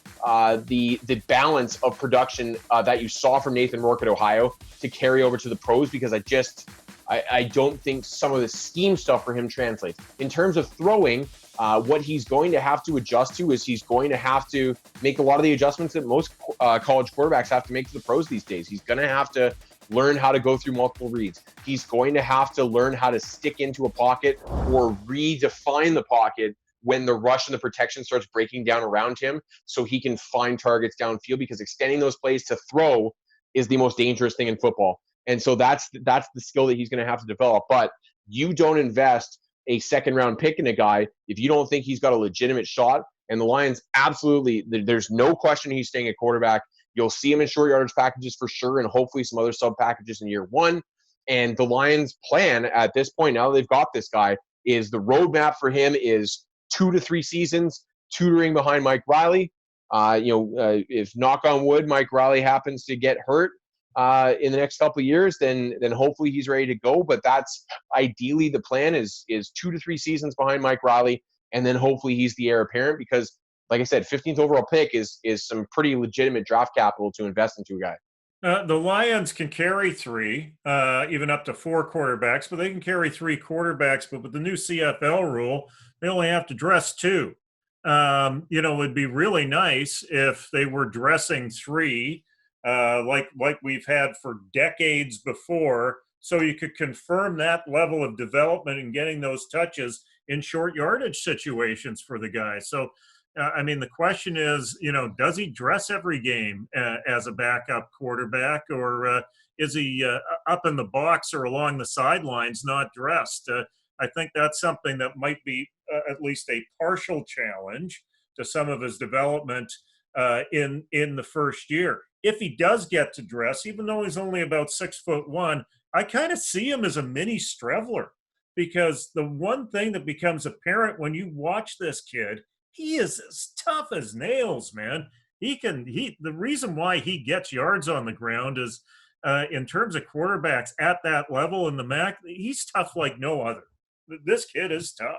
the balance of production that you saw from Nathan Rourke at Ohio to carry over to the pros, because I don't think some of the scheme stuff for him translates. In terms of throwing, what he's going to have to adjust to is he's going to have to make a lot of the adjustments that most college quarterbacks have to make to the pros these days. He's going to have to learn how to go through multiple reads. He's going to have to learn how to stick into a pocket or redefine the pocket when the rush and the protection starts breaking down around him, so he can find targets downfield, because extending those plays to throw is the most dangerous thing in football. And so that's the skill that he's going to have to develop. But you don't invest a second-round pick in a guy if you don't think he's got a legitimate shot. And the Lions, absolutely, there's no question he's staying at quarterback. You'll see him in short yardage packages for sure, and hopefully some other sub packages in year 1. And the Lions' plan at this point, now that they've got this guy, is the roadmap for him is 2 to 3 seasons tutoring behind Mike Riley. If knock on wood, Mike Riley happens to get hurt in the next couple of years, then hopefully he's ready to go. But that's ideally the plan is 2 to 3 seasons behind Mike Riley, and then hopefully he's the heir apparent, because, like I said, 15th overall pick is some pretty legitimate draft capital to invest into a guy. The Lions can carry 3, even up to 4 quarterbacks, but they can carry 3 quarterbacks. But with the new CFL rule, they only have to dress 2. It would be really nice if they were dressing 3, like we've had for decades before, so you could confirm that level of development and getting those touches in short yardage situations for the guy. So, the question is, does he dress every game as a backup quarterback, or is he up in the box or along the sidelines not dressed? I think that's something that might be at least a partial challenge to some of his development in the first year. If he does get to dress, even though he's only about 6'1", I kind of see him as a mini Strevler, because the one thing that becomes apparent when you watch this kid, he is as tough as nails, man. The reason why he gets yards on the ground is in terms of quarterbacks at that level in the MAC, he's tough like no other. This kid is tough.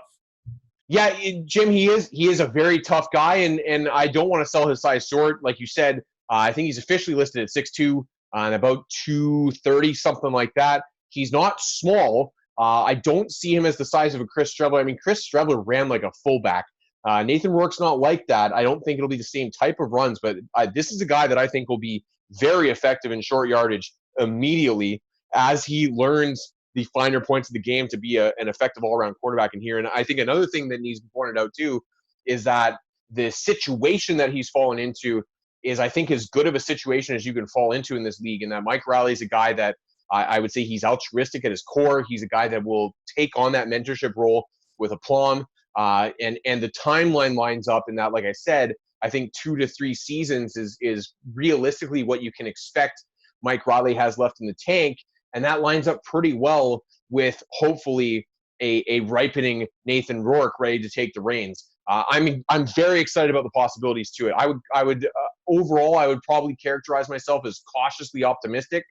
Yeah, Jim, he is a very tough guy, and I don't want to sell his size short. Like you said, I think he's officially listed at 6'2", and about 230, something like that. He's not small. I don't see him as the size of a Chris Streveler. I mean, Chris Streveler ran like a fullback. Nathan Rourke's not like that. I don't think it'll be the same type of runs, but this is a guy that I think will be very effective in short yardage immediately as he learns the finer points of the game to be an effective all-around quarterback in here. And I think another thing that needs to be pointed out too is that the situation that he's fallen into is, I think, as good of a situation as you can fall into in this league. And that Mike Riley is a guy that I would say he's altruistic at his core. He's a guy that will take on that mentorship role with aplomb. And the timeline lines up in that, like I said, I think 2 to 3 seasons is realistically what you can expect Mike Riley has left in the tank. And that lines up pretty well with hopefully a ripening Nathan Rourke ready to take the reins. I'm very excited about the possibilities to it. I would overall, I would probably characterize myself as cautiously optimistic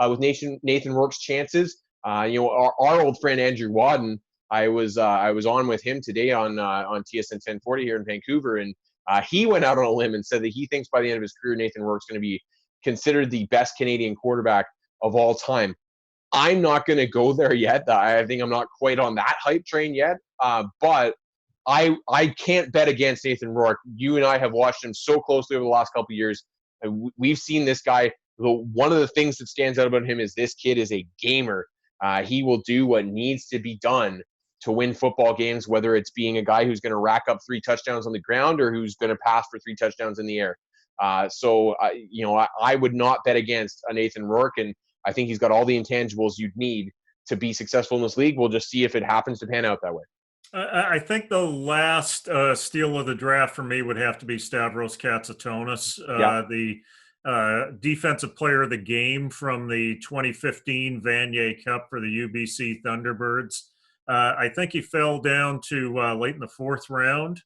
with Nathan Rourke's chances. Our old friend Andrew Wadden, I was on with him today on TSN 1040 here in Vancouver, and he went out on a limb and said that he thinks by the end of his career, Nathan Rourke's going to be considered the best Canadian quarterback of all time. I'm not going to go there yet. I think I'm not quite on that hype train yet. But I can't bet against Nathan Rourke. You and I have watched him so closely over the last couple of years. We've seen this guy. One of the things that stands out about him is this kid is a gamer. He will do what needs to be done to win football games, whether it's being a guy who's going to rack up 3 touchdowns on the ground or who's going to pass for 3 touchdowns in the air. So I would not bet against a Nathan Rourke, and I think he's got all the intangibles you'd need to be successful in this league. We'll just see if it happens to pan out that way. I think the last steal of the draft for me would have to be Stavros Katsatonis, the defensive player of the game from the 2015 Vanier Cup for the UBC Thunderbirds. I think he fell down to late in the 4th round,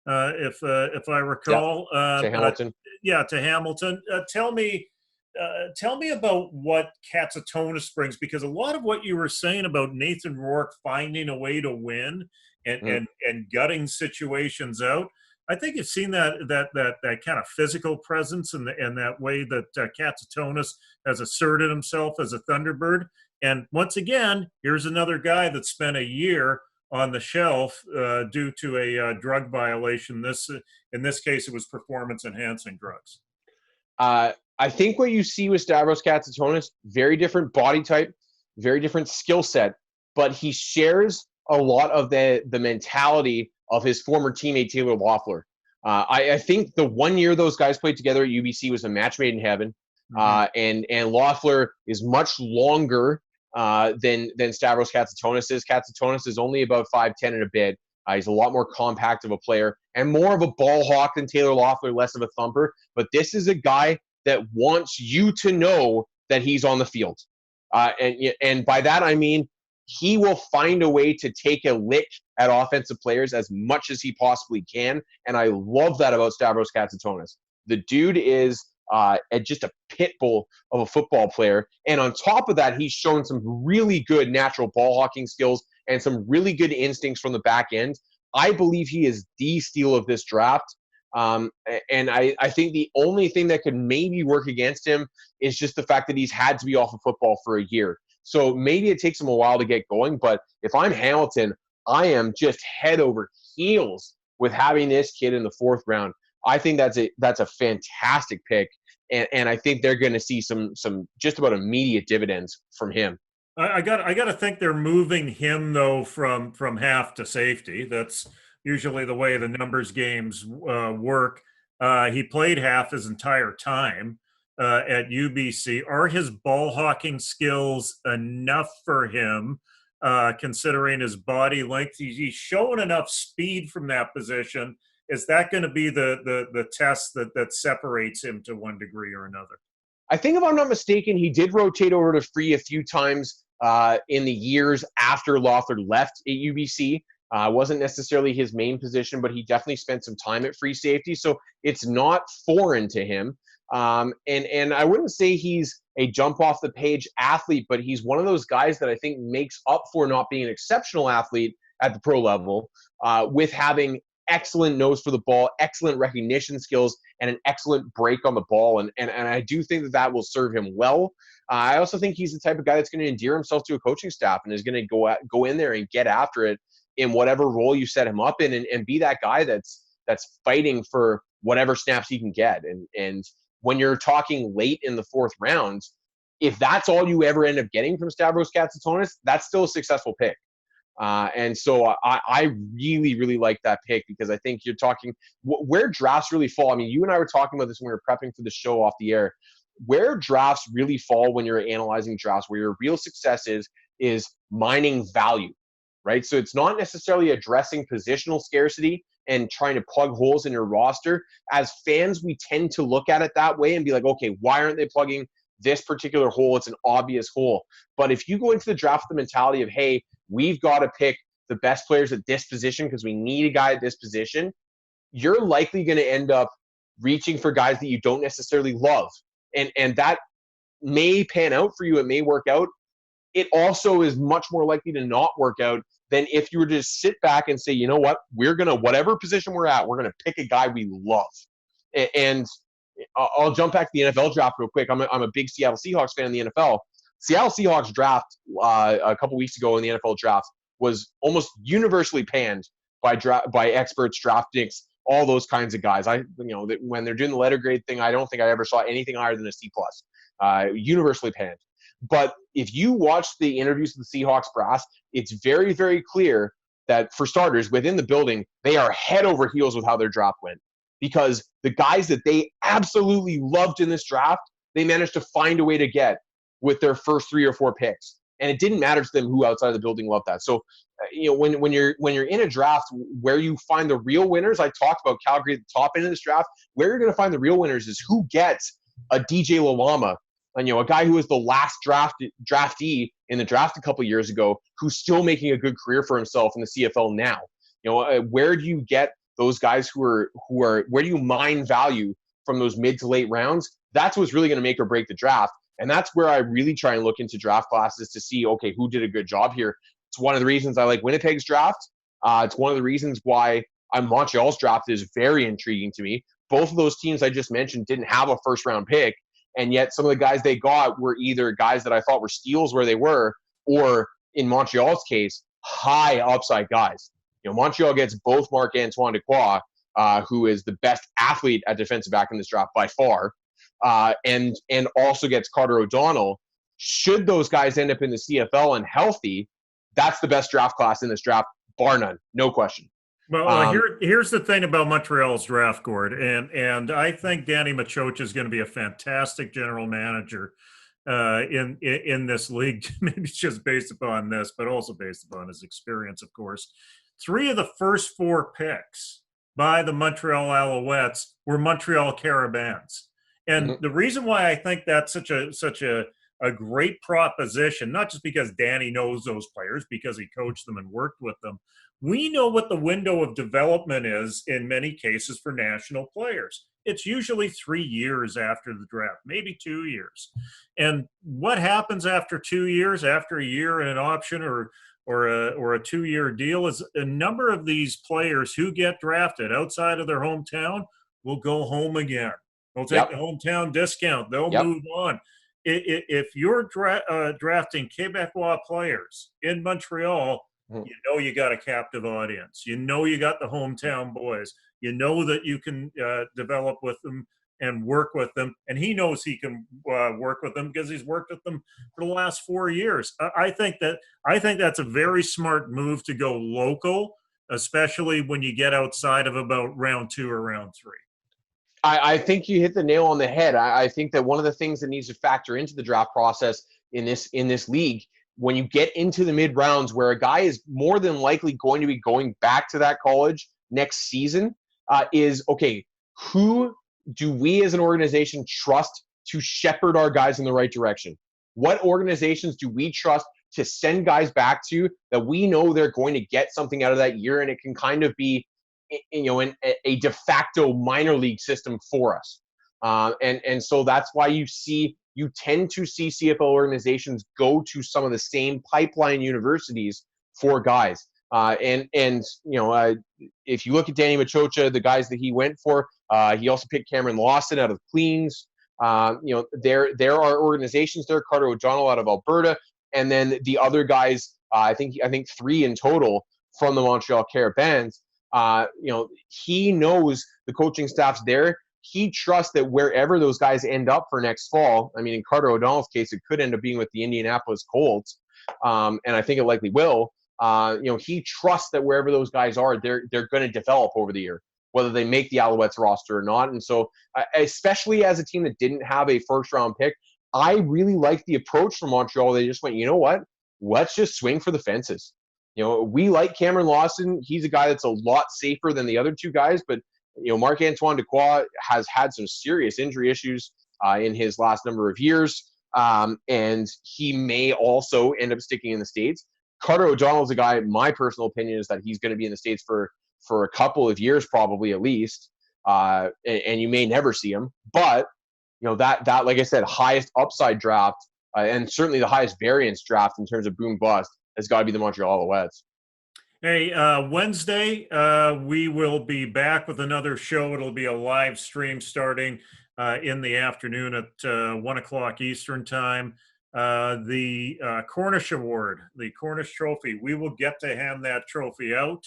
if I recall. To Hamilton. To Hamilton. Tell me about what Katsatonis brings, because a lot of what you were saying about Nathan Rourke finding a way to win and gutting situations out, I think you've seen that kind of physical presence and that way that Katsatonis has asserted himself as a Thunderbird. And once again, here's another guy that spent a year on the shelf due to a drug violation. In this case, it was performance-enhancing drugs. I think what you see with Stavros Katsatonis, very different body type, very different skill set, but he shares a lot of the mentality of his former teammate Taylor Loeffler. I think the 1 year those guys played together at UBC was a match made in heaven. And Loeffler is much longer than Stavros Katsatonis is. Katsatonis is only about 5'10" and a bit. He's a lot more compact of a player and more of a ball hawk than Taylor Loeffler, less of a thumper. But this is a guy that wants you to know that he's on the field. And by that, I mean, he will find a way to take a lick at offensive players as much as he possibly can. And I love that about Stavros Katsatonis. The dude is just a pit bull of a football player. And on top of that, he's shown some really good natural ball hawking skills and some really good instincts from the back end. I believe he is the steal of this draft. And I think the only thing that could maybe work against him is just the fact that he's had to be off of football for a year. So maybe it takes him a while to get going. But if I'm Hamilton, I am just head over heels with having this kid in the 4th round. I think that's a fantastic pick. And I think they're going to see some just about immediate dividends from him. I got to think they're moving him though from half to safety. That's usually the way the numbers games work. He played half his entire time at UBC. Are his ball hawking skills enough for him, considering his body length? He's showing enough speed from that position. Is that going to be the test that separates him to one degree or another? I think if I'm not mistaken, he did rotate over to free a few times in the years after Loeffler left at UBC. Wasn't necessarily his main position, but he definitely spent some time at free safety. So it's not foreign to him. And I wouldn't say he's a jump off the page athlete, but he's one of those guys that I think makes up for not being an exceptional athlete at the pro level with having excellent nose for the ball, excellent recognition skills, and an excellent break on the ball. And I do think that will serve him well. I also think he's the type of guy that's going to endear himself to a coaching staff and is going to go in there and get after it in whatever role you set him up in, and be that guy that's fighting for whatever snaps he can get. And when you're talking late in the 4th round, if that's all you ever end up getting from Stavros Katsatonis, that's still a successful pick. And so I really, really like that pick, because I think you're talking where drafts really fall. I mean, you and I were talking about this when we were prepping for the show off the air. Where drafts really fall when you're analyzing drafts, where your real success is mining value, right? So it's not necessarily addressing positional scarcity and trying to plug holes in your roster. As fans, we tend to look at it that way and be like, okay, why aren't they plugging this particular hole? It's an obvious hole. But if you go into the draft with the mentality of, hey, we've got to pick the best players at this position because we need a guy at this position, you're likely going to end up reaching for guys that you don't necessarily love. And that may pan out for you. It may work out. It also is much more likely to not work out than if you were to just sit back and say, you know what, we're going to, whatever position we're at, we're going to pick a guy we love. And I'll jump back to the NFL draft real quick. I'm a big Seattle Seahawks fan in the NFL. Seattle Seahawks draft a couple weeks ago in the NFL draft was almost universally panned by experts, draft picks, all those kinds of guys. When they're doing the letter grade thing, I don't think I ever saw anything higher than a C+. Universally panned. But if you watch the interviews with the Seahawks brass, it's very, very clear that, for starters, within the building, they are head over heels with how their draft went. Because the guys that they absolutely loved in this draft, they managed to find a way to get with their first 3 or 4 picks. And it didn't matter to them who outside of the building loved that. So, when you're in a draft where you find the real winners, I talked about Calgary at the top end of this draft, where you're going to find the real winners is who gets a DJ Lalama, and a guy who was the last draftee in the draft a couple years ago, who's still making a good career for himself in the CFL now. Where do you get those guys who are where do you mine value from those mid to late rounds? That's what's really going to make or break the draft. And that's where I really try and look into draft classes to see, okay, who did a good job here. It's one of the reasons I like Winnipeg's draft. It's one of the reasons why Montreal's draft is very intriguing to me. Both of those teams I just mentioned didn't have a first-round pick, and yet some of the guys they got were either guys that I thought were steals where they were, or in Montreal's case, high upside guys. Montreal gets both Marc-Antoine Dequoy, who is the best athlete at defensive back in this draft by far, and also gets Carter O'Donnell. Should those guys end up in the CFL and healthy, that's the best draft class in this draft, bar none, no question. Well, here's the thing about Montreal's draft, Gord, and I think Danny Machocha is going to be a fantastic general manager in this league. Maybe just based upon this, but also based upon his experience, of course. 3 of the first 4 picks by the Montreal Alouettes were Montreal Carabins. And the reason why I think that's such a great proposition, not just because Danny knows those players, because he coached them and worked with them. We know what the window of development is in many cases for national players. It's usually 3 years after the draft, maybe 2 years. And what happens after 2 years, after a year and an option or a 2-year deal, is a number of these players who get drafted outside of their hometown will go home again. They'll take the hometown discount. They'll move on. If you're drafting Quebecois players in Montreal, you got a captive audience. You got the hometown boys. You know that you can develop with them and work with them. And he knows he can work with them because he's worked with them for the last 4 years. I think that's a very smart move to go local, especially when you get outside of about round 2 or round 3. I think you hit the nail on the head. I think that one of the things that needs to factor into the draft process in this league, when you get into the mid rounds where a guy is more than likely going to be going back to that college next season, is, okay, who do we as an organization trust to shepherd our guys in the right direction? What organizations do we trust to send guys back to that we know they're going to get something out of that year, and it can kind of be a de facto minor league system for us. And so that's why you see you tend to see CFL organizations go to some of the same pipeline universities for guys. If you look at Danny Machocha, the guys that he went for, he also picked Cameron Lawson out of Queens. There are organizations there, Carter O'Donnell out of Alberta, and then the other guys, I think 3 in total from the Montreal Carabins. He knows the coaching staff's there. He trusts that wherever those guys end up for next fall, I mean, in Carter O'Donnell's case, it could end up being with the Indianapolis Colts, and I think it likely will. He trusts that wherever those guys are, they're going to develop over the year, whether they make the Alouettes roster or not. And so, especially as a team that didn't have a first-round pick, I really like the approach from Montreal. They just went, you know what? Let's just swing for the fences. We like Cameron Lawson. He's a guy that's a lot safer than the other two guys, but Marc-Antoine Dequoy has had some serious injury issues in his last number of years, and he may also end up sticking in the States. Carter O'Donnell is a guy, my personal opinion is that he's going to be in the States for a couple of years, probably at least, and you may never see him. But that like I said, highest upside draft and certainly the highest variance draft in terms of boom bust has got to be the Montreal Alouettes. Hey, Wednesday, we will be back with another show. It'll be a live stream starting in the afternoon at 1 o'clock Eastern time. The Cornish Award, the Cornish Trophy, we will get to hand that trophy out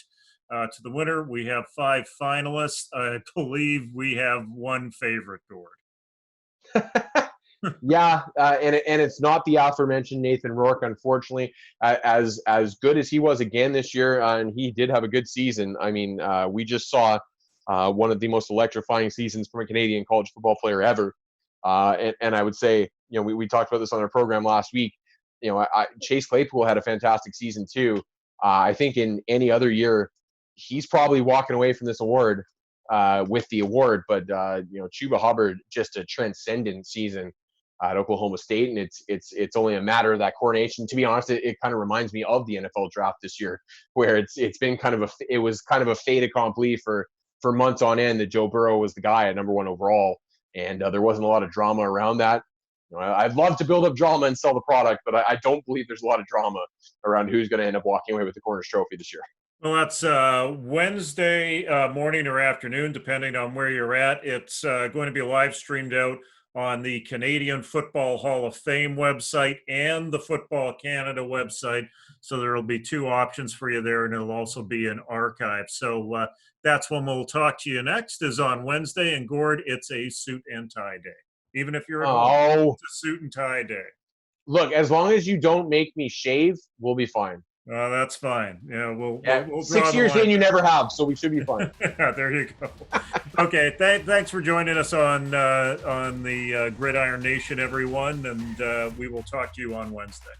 to the winner. We have 5 finalists. I believe we have one favorite, Gord. Yeah, and it's not the aforementioned Nathan Rourke, unfortunately. As good as he was again this year, and he did have a good season. I mean, we just saw one of the most electrifying seasons from a Canadian college football player ever. And I would say, we talked about this on our program last week. Chase Claypool had a fantastic season too. I think in any other year, he's probably walking away from this award with the award. But Chuba Hubbard, just a transcendent season at Oklahoma State, and it's only a matter of that coronation. To be honest, it kind of reminds me of the NFL draft this year, where it's been it was kind of a fait accompli for months on end that Joe Burrow was the guy at number 1 overall, and there wasn't a lot of drama around that. I'd love to build up drama and sell the product, but I don't believe there's a lot of drama around who's going to end up walking away with the Cornish Trophy this year. Well, that's Wednesday morning or afternoon, depending on where you're at. It's going to be live streamed out on the Canadian Football Hall of Fame website and the Football Canada website. So there will be 2 options for you there, and it'll also be an archive. So that's when we'll talk to you next, is on Wednesday. And Gord, it's a suit and tie day. Even if you're at home, it's a suit and tie day. Look, as long as you don't make me shave, we'll be fine. That's fine. Yeah, we'll 6 years in, you never have, so we should be fine. There you go. Okay, thanks for joining us on the Gridiron Nation, everyone, and we will talk to you on Wednesday.